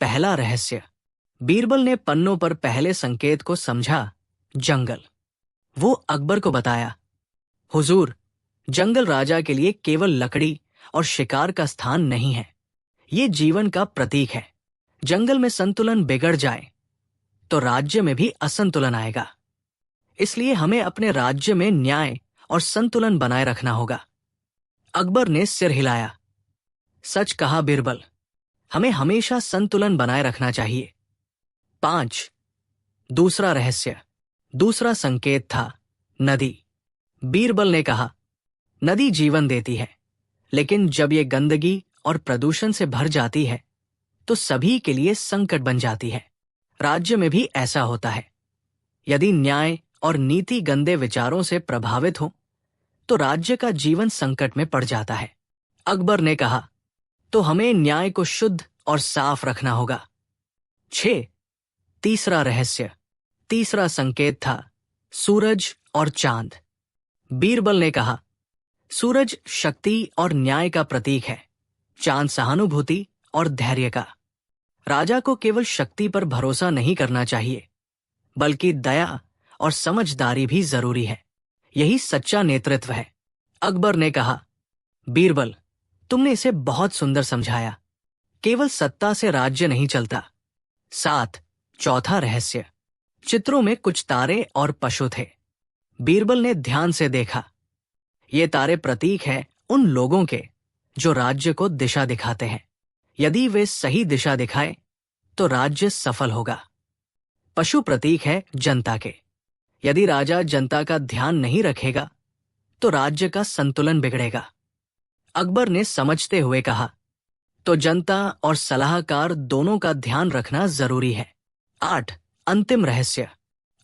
पहला रहस्य। बीरबल ने पन्नों पर पहले संकेत को समझा, जंगल। वो अकबर को बताया, हुजूर, जंगल राजा के लिए केवल लकड़ी और शिकार का स्थान नहीं है, ये जीवन का प्रतीक है। जंगल में संतुलन बिगड़ जाए तो राज्य में भी असंतुलन आएगा। इसलिए हमें अपने राज्य में न्याय और संतुलन बनाए रखना होगा। अकबर ने सिर हिलाया। सच कहा बीरबल, हमें हमेशा संतुलन बनाए रखना चाहिए। 5. दूसरा रहस्य। दूसरा संकेत था नदी। बीरबल ने कहा, नदी जीवन देती है, लेकिन जब ये गंदगी और प्रदूषण से भर जाती है तो सभी के लिए संकट बन जाती है। राज्य में भी ऐसा होता है। यदि न्याय और नीति गंदे विचारों से प्रभावित हो तो राज्य का जीवन संकट में पड़ जाता है। अकबर ने कहा, तो हमें न्याय को शुद्ध और साफ रखना होगा। 6. तीसरा रहस्य। तीसरा संकेत था सूरज और चांद। बीरबल ने कहा, सूरज शक्ति और न्याय का प्रतीक है, चांद सहानुभूति और धैर्य का। राजा को केवल शक्ति पर भरोसा नहीं करना चाहिए, बल्कि दया और समझदारी भी जरूरी है। यही सच्चा नेतृत्व है। अकबर ने कहा, बीरबल, तुमने इसे बहुत सुंदर समझाया। केवल सत्ता से राज्य नहीं चलता। 7. चौथा रहस्य। चित्रों में कुछ तारे और पशु थे। बीरबल ने ध्यान से देखा। ये तारे प्रतीक हैं उन लोगों के जो राज्य को दिशा दिखाते हैं। यदि वे सही दिशा दिखाए तो राज्य सफल होगा। पशु प्रतीक है जनता के। यदि राजा जनता का ध्यान नहीं रखेगा तो राज्य का संतुलन बिगड़ेगा। अकबर ने समझते हुए कहा, तो जनता और सलाहकार दोनों का ध्यान रखना जरूरी है। 8. अंतिम रहस्य।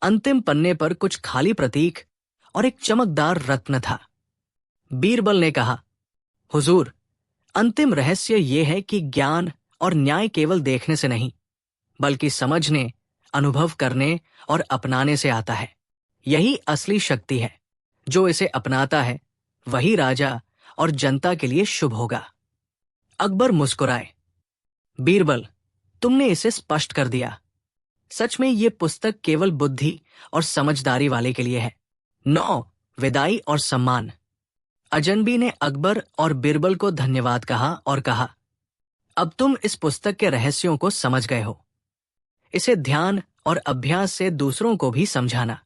अंतिम पन्ने पर कुछ खाली प्रतीक और एक चमकदार रत्न था। बीरबल ने कहा, हुजूर, अंतिम रहस्य यह है कि ज्ञान और न्याय केवल देखने से नहीं, बल्कि समझने, अनुभव करने और अपनाने से आता है। यही असली शक्ति है। जो इसे अपनाता है वही राजा और जनता के लिए शुभ होगा। अकबर मुस्कुराए। बीरबल, तुमने इसे स्पष्ट कर दिया। सच में ये पुस्तक केवल बुद्धि और समझदारी वाले के लिए है। 9. विदाई और सम्मान। अजनबी ने अकबर और बीरबल को धन्यवाद कहा और कहा, अब तुम इस पुस्तक के रहस्यों को समझ गए हो। इसे ध्यान और अभ्यास से दूसरों को भी समझाना,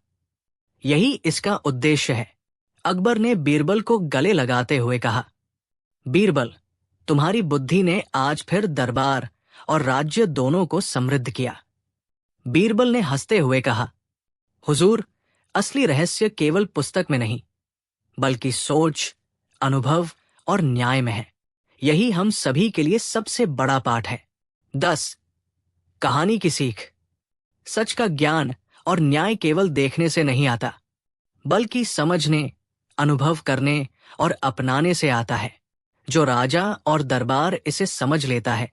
यही इसका उद्देश्य है। अकबर ने बीरबल को गले लगाते हुए कहा, बीरबल, तुम्हारी बुद्धि ने आज फिर दरबार और राज्य दोनों को समृद्ध किया। बीरबल ने हंसते हुए कहा, हुजूर, असली रहस्य केवल पुस्तक में नहीं, बल्कि सोच, अनुभव और न्याय में है। यही हम सभी के लिए सबसे बड़ा पाठ है। 10. कहानी की सीख। सच का ज्ञान और न्याय केवल देखने से नहीं आता, बल्कि समझने, अनुभव करने और अपनाने से आता है। जो राजा और दरबार इसे समझ लेता है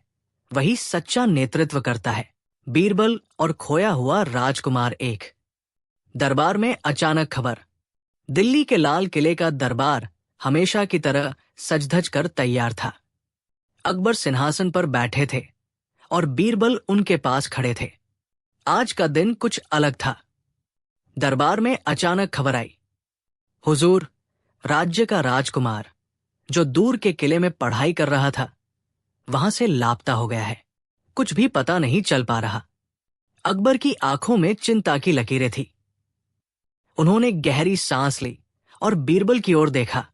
वही सच्चा नेतृत्व करता है। बीरबल और खोया हुआ राजकुमार 1। दरबार में अचानक खबर। दिल्ली के लाल किले का दरबार हमेशा की तरह सज-धज कर तैयार था। अकबर सिंहासन पर बैठे थे और बीरबल उनके पास खड़े थे। आज का दिन कुछ अलग था। दरबार में अचानक खबर आई, हुजूर, राज्य का राजकुमार जो दूर के किले में पढ़ाई कर रहा था वहां से लापता हो गया है। कुछ भी पता नहीं चल पा रहा। अकबर की आंखों में चिंता की लकीरें थी। उन्होंने गहरी सांस ली और बीरबल की ओर देखा।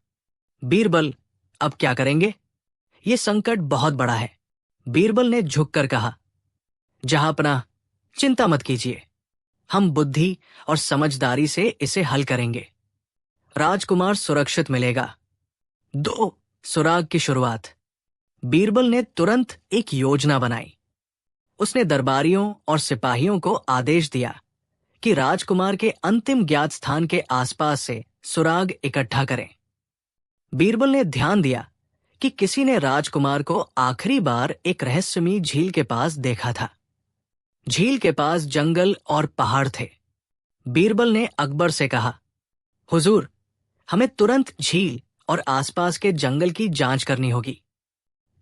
बीरबल, अब क्या करेंगे? ये संकट बहुत बड़ा है। बीरबल ने झुककर कहा, जहांपनाह, चिंता मत कीजिए, हम बुद्धि और समझदारी से इसे हल करेंगे। राजकुमार सुरक्षित मिलेगा। 2. सुराग की शुरुआत। बीरबल ने तुरंत एक योजना बनाई। उसने दरबारियों और सिपाहियों को आदेश दिया कि राजकुमार के अंतिम ज्ञात स्थान के आसपास से सुराग इकट्ठा करें। बीरबल ने ध्यान दिया कि किसी ने राजकुमार को आखिरी बार एक रहस्यमयी झील के पास देखा था। झील के पास जंगल और पहाड़ थे। बीरबल ने अकबर से कहा, हुजूर, हमें तुरंत झील और आसपास के जंगल की जांच करनी होगी।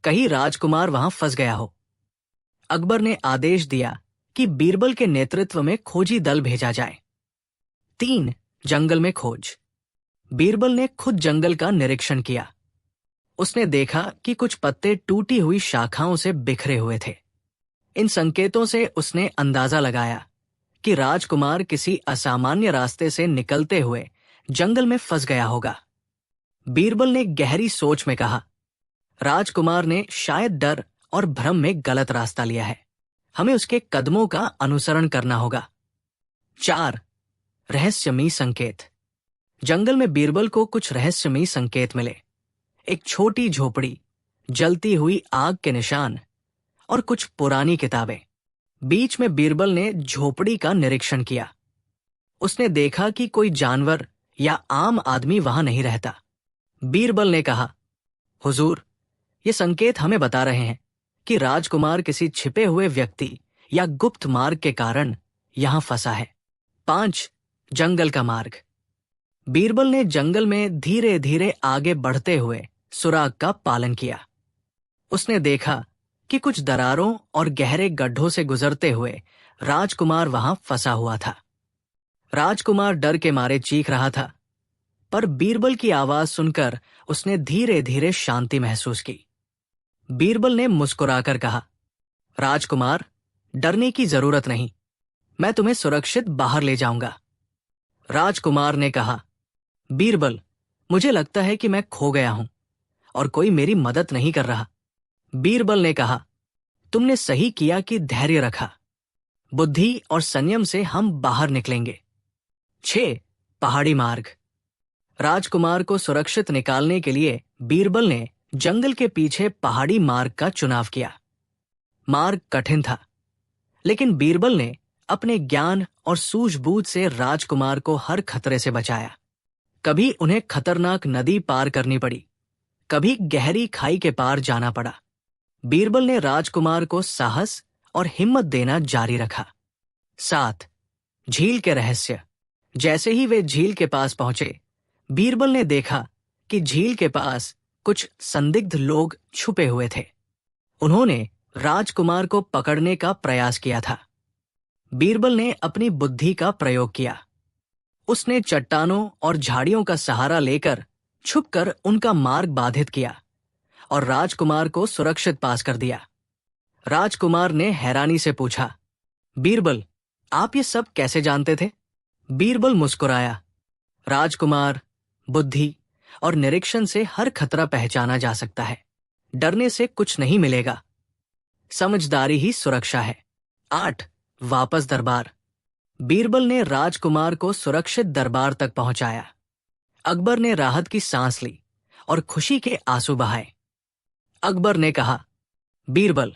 कहीं राजकुमार वहां फंस गया हो। अकबर ने आदेश दिया कि बीरबल के नेतृत्व में खोजी दल भेजा जाए। 3 जंगल में खोज। बीरबल ने खुद जंगल का निरीक्षण किया। उसने देखा कि कुछ पत्ते टूटी हुई शाखाओं से बिखरे हुए थे। इन संकेतों से उसने अंदाजा लगाया कि राजकुमार किसी असामान्य रास्ते से निकलते हुए जंगल में फंस गया होगा। बीरबल ने गहरी सोच में कहा, राजकुमार ने शायद डर और भ्रम में गलत रास्ता लिया है। हमें उसके कदमों का अनुसरण करना होगा। 4 रहस्यमयी संकेत। जंगल में बीरबल को कुछ रहस्यमयी संकेत मिले। एक छोटी झोपड़ी, जलती हुई आग के निशान और कुछ पुरानी किताबें। बीच में बीरबल ने झोपड़ी का निरीक्षण किया। उसने देखा कि कोई जानवर या आम आदमी वहां नहीं रहता। बीरबल ने कहा, हुजूर, ये संकेत हमें बता रहे हैं कि राजकुमार किसी छिपे हुए व्यक्ति या गुप्त मार्ग के कारण यहां फंसा है। 5 जंगल का मार्ग। बीरबल ने जंगल में धीरे धीरे आगे बढ़ते हुए सुराग का पालन किया। उसने देखा कि कुछ दरारों और गहरे गड्ढों से गुजरते हुए राजकुमार वहां फंसा हुआ था। राजकुमार डर के मारे चीख रहा था, पर बीरबल की आवाज सुनकर उसने धीरे धीरे शांति महसूस की। बीरबल ने मुस्कुराकर कहा, राजकुमार, डरने की जरूरत नहीं, मैं तुम्हें सुरक्षित बाहर ले जाऊंगा। राजकुमार ने कहा, बीरबल, मुझे लगता है कि मैं खो गया हूं और कोई मेरी मदद नहीं कर रहा। बीरबल ने कहा, तुमने सही किया कि धैर्य रखा। बुद्धि और संयम से हम बाहर निकलेंगे। 6 पहाड़ी मार्ग। राजकुमार को सुरक्षित निकालने के लिए बीरबल ने जंगल के पीछे पहाड़ी मार्ग का चुनाव किया। मार्ग कठिन था, लेकिन बीरबल ने अपने ज्ञान और सूझबूझ से राजकुमार को हर खतरे से बचाया। कभी उन्हें खतरनाक नदी पार करनी पड़ी, कभी गहरी खाई के पार जाना पड़ा। बीरबल ने राजकुमार को साहस और हिम्मत देना जारी रखा। 7 झील के रहस्य। जैसे ही वे झील के पास पहुंचे, बीरबल ने देखा कि झील के पास कुछ संदिग्ध लोग छुपे हुए थे। उन्होंने राजकुमार को पकड़ने का प्रयास किया था। बीरबल ने अपनी बुद्धि का प्रयोग किया। उसने चट्टानों और झाड़ियों का सहारा लेकर छुपकर उनका मार्ग बाधित किया और राजकुमार को सुरक्षित पास कर दिया। राजकुमार ने हैरानी से पूछा, बीरबल, आप ये सब कैसे जानते थे? बीरबल मुस्कुराया, राजकुमार, बुद्धि और निरीक्षण से हर खतरा पहचाना जा सकता है। डरने से कुछ नहीं मिलेगा। समझदारी ही सुरक्षा है। 8 वापस दरबार। बीरबल ने राजकुमार को सुरक्षित दरबार तक पहुंचाया। अकबर ने राहत की सांस ली और खुशी के आंसू बहाए। अकबर ने कहा, बीरबल,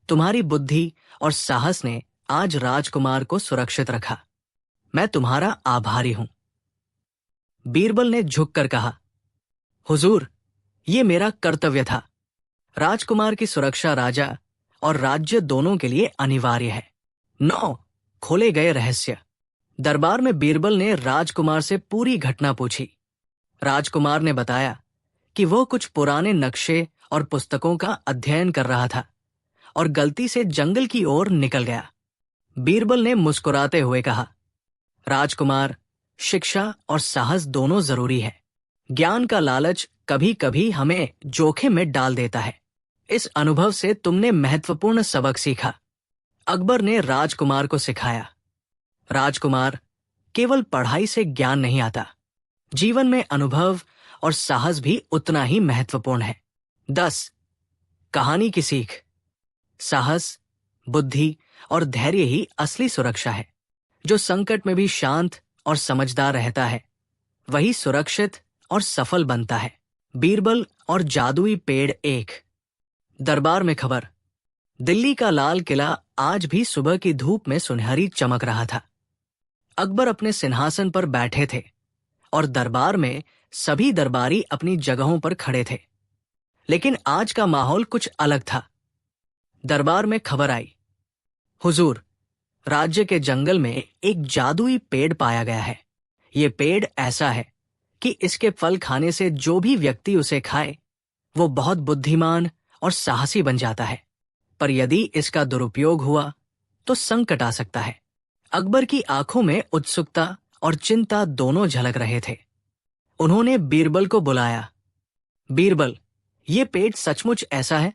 तुम्हारी बुद्धि और साहस ने आज राजकुमार को सुरक्षित रखा। मैं तुम्हारा आभारी हूं। बीरबल ने झुककर कहा, हुजूर, ये मेरा कर्तव्य था। राजकुमार की सुरक्षा राजा और राज्य दोनों के लिए अनिवार्य है। 9 खोले गए रहस्य। दरबार में बीरबल ने राजकुमार से पूरी घटना पूछी। राजकुमार ने बताया कि वह कुछ पुराने नक्शे और पुस्तकों का अध्ययन कर रहा था और गलती से जंगल की ओर निकल गया। बीरबल ने मुस्कुराते हुए कहा, राजकुमार, शिक्षा और साहस दोनों जरूरी है। ज्ञान का लालच कभी कभी हमें जोखिम में डाल देता है। इस अनुभव से तुमने महत्वपूर्ण सबक सीखा। अकबर ने राजकुमार को सिखाया, राजकुमार, केवल पढ़ाई से ज्ञान नहीं आता। जीवन में अनुभव और साहस भी उतना ही महत्वपूर्ण है। 10 कहानी की सीख। साहस, बुद्धि और धैर्य ही असली सुरक्षा है। जो संकट में भी शांत और समझदार रहता है, वही सुरक्षित और सफल बनता है। बीरबल और जादुई पेड़ 1। दरबार में खबर। दिल्ली का लाल किला आज भी सुबह की धूप में सुनहरी चमक रहा था। अकबर अपने सिंहासन पर बैठे थे और दरबार में सभी दरबारी अपनी जगहों पर खड़े थे। लेकिन आज का माहौल कुछ अलग था। दरबार में खबर आई, हुजूर, राज्य के जंगल में एक जादुई पेड़ पाया गया है। ये पेड़ ऐसा है कि इसके फल खाने से जो भी व्यक्ति उसे खाए वो बहुत बुद्धिमान और साहसी बन जाता है, पर यदि इसका दुरुपयोग हुआ तो संकट आ सकता है। अकबर की आंखों में उत्सुकता और चिंता दोनों झलक रहे थे। उन्होंने बीरबल को बुलाया। बीरबल, ये पेड़ सचमुच ऐसा है?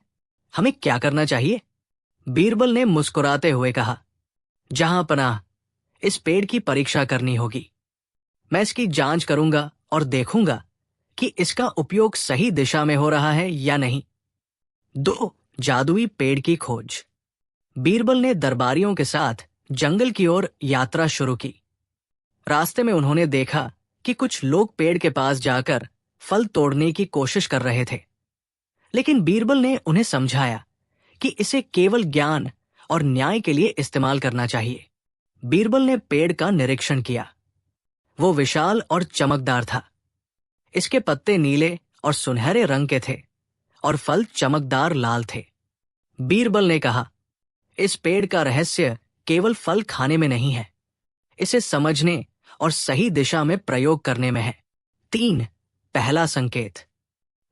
हमें क्या करना चाहिए? बीरबल ने मुस्कुराते हुए कहा, जहां पनाह, इस पेड़ की परीक्षा करनी होगी। मैं इसकी जांच करूंगा और देखूंगा कि इसका उपयोग सही दिशा में हो रहा है या नहीं। 2. जादुई पेड़ की खोज। बीरबल ने दरबारियों के साथ जंगल की ओर यात्रा शुरू की। रास्ते में उन्होंने देखा कि कुछ लोग पेड़ के पास जाकर फल तोड़ने की कोशिश कर रहे थे, लेकिन बीरबल ने उन्हें समझाया कि इसे केवल ज्ञान और न्याय के लिए इस्तेमाल करना चाहिए। बीरबल ने पेड़ का निरीक्षण किया। वो विशाल और चमकदार था। इसके पत्ते नीले और सुनहरे रंग के थे और फल चमकदार लाल थे। बीरबल ने कहा, इस पेड़ का रहस्य केवल फल खाने में नहीं है, इसे समझने और सही दिशा में प्रयोग करने में है। 3. पहला संकेत।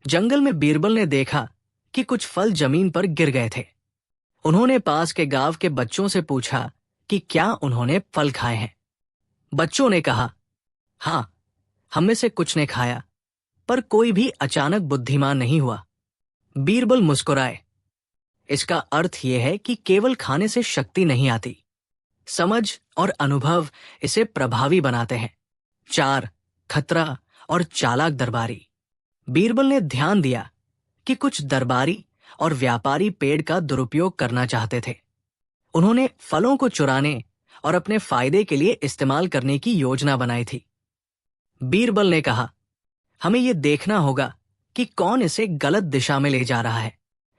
जंगल में बीरबल ने देखा कि कुछ फल जमीन पर गिर गए थे। उन्होंने पास के गांव के बच्चों से पूछा कि क्या उन्होंने फल खाए हैं। बच्चों ने कहा, हाँ, हम में से कुछ ने खाया, पर कोई भी अचानक बुद्धिमान नहीं हुआ। बीरबल मुस्कुराए। इसका अर्थ यह है कि केवल खाने से शक्ति नहीं आती, समझ और अनुभव इसे प्रभावी बनाते हैं। 4. खतरा और चालाक दरबारी। बीरबल ने ध्यान दिया कि कुछ दरबारी और व्यापारी पेड़ का दुरुपयोग करना चाहते थे। उन्होंने फलों को चुराने और अपने फायदे के लिए इस्तेमाल करने की योजना बनाई थी। बीरबल ने कहा, हमें यह देखना होगा कि कौन इसे गलत दिशा में ले जा रहा है।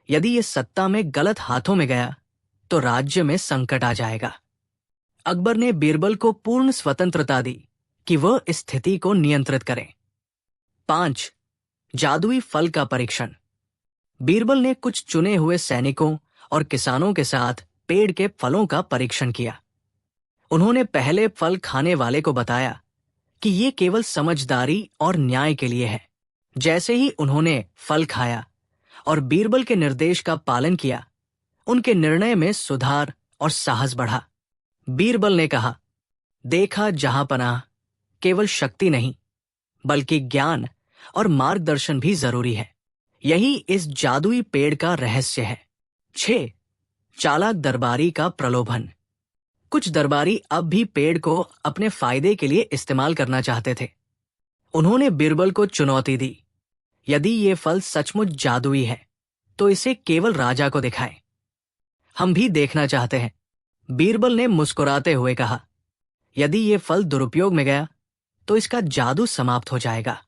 यदि ये सत्ता में गलत हाथों में गया तो राज्य में संकट आ जाएगा। अकबर ने बीरबल को पूर्ण स्वतंत्रता दी कि वह इस स्थिति को नियंत्रित करे। 5. जादुई फल का परीक्षण। बीरबल ने कुछ चुने हुए सैनिकों और किसानों के साथ पेड़ के फलों का परीक्षण किया। उन्होंने पहले फल खाने वाले को बताया कि ये केवल समझदारी और न्याय के लिए है। जैसे ही उन्होंने फल खाया और बीरबल के निर्देश का पालन किया, उनके निर्णय में सुधार और साहस बढ़ा। बीरबल ने कहा, देखा जहां पनाह, केवल शक्ति नहीं बल्कि ज्ञान और मार्गदर्शन भी जरूरी है। यही इस जादुई पेड़ का रहस्य है। 6. चालाक दरबारी का प्रलोभन। कुछ दरबारी अब भी पेड़ को अपने फायदे के लिए इस्तेमाल करना चाहते थे। उन्होंने बीरबल को चुनौती दी, यदि ये फल सचमुच जादुई है तो इसे केवल राजा को दिखाएं। हम भी देखना चाहते हैं। बीरबल ने मुस्कुराते हुए कहा, यदि ये फल दुरुपयोग में गया तो इसका जादू समाप्त हो जाएगा।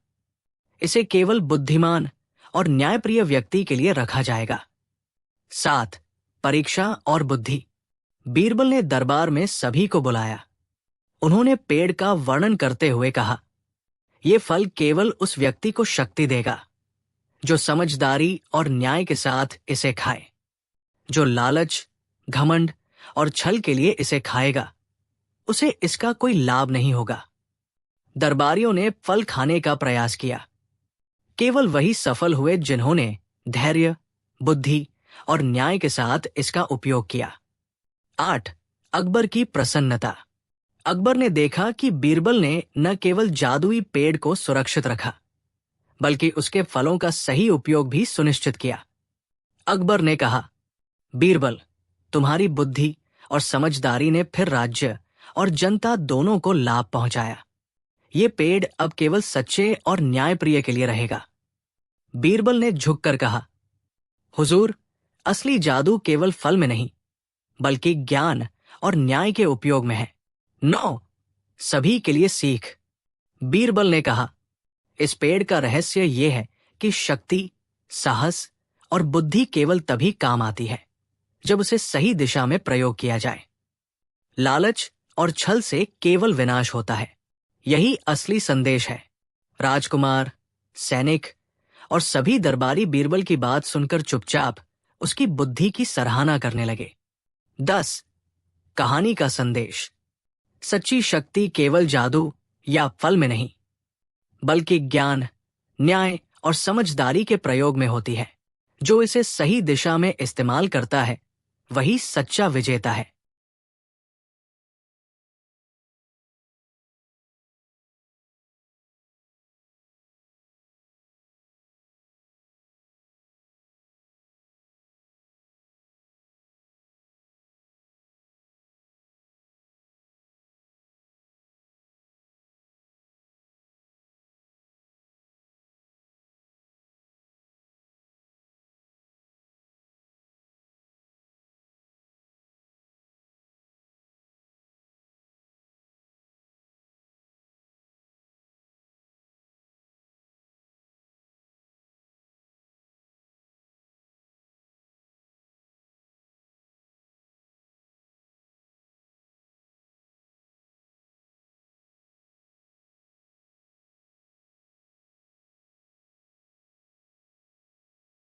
इसे केवल बुद्धिमान और न्यायप्रिय व्यक्ति के लिए रखा जाएगा। 7. परीक्षा और बुद्धि। बीरबल ने दरबार में सभी को बुलाया। उन्होंने पेड़ का वर्णन करते हुए कहा, यह फल केवल उस व्यक्ति को शक्ति देगा जो समझदारी और न्याय के साथ इसे खाए। जो लालच, घमंड और छल के लिए इसे खाएगा, उसे इसका कोई लाभ नहीं होगा। दरबारियों ने फल खाने का प्रयास किया। केवल वही सफल हुए जिन्होंने धैर्य, बुद्धि और न्याय के साथ इसका उपयोग किया। 8. अकबर की प्रसन्नता। अकबर ने देखा कि बीरबल ने न केवल जादुई पेड़ को सुरक्षित रखा, बल्कि उसके फलों का सही उपयोग भी सुनिश्चित किया। अकबर ने कहा, बीरबल, तुम्हारी बुद्धि और समझदारी ने फिर राज्य और जनता दोनों को लाभ पहुंचाया। ये पेड़ अब केवल सच्चे और न्यायप्रिय के लिए रहेगा। बीरबल ने झुककर कहा, हुजूर, असली जादू केवल फल में नहीं बल्कि ज्ञान और न्याय के उपयोग में है। 9. सभी के लिए सीख। बीरबल ने कहा, इस पेड़ का रहस्य यह है कि शक्ति, साहस और बुद्धि केवल तभी काम आती है जब उसे सही दिशा में प्रयोग किया जाए। लालच और छल से केवल विनाश होता है। यही असली संदेश है। राजकुमार, सैनिक और सभी दरबारी बीरबल की बात सुनकर चुपचाप उसकी बुद्धि की सराहना करने लगे। 10. कहानी का संदेश। सच्ची शक्ति केवल जादू या फल में नहीं, बल्कि ज्ञान, न्याय और समझदारी के प्रयोग में होती है। जो इसे सही दिशा में इस्तेमाल करता है, वही सच्चा विजेता है।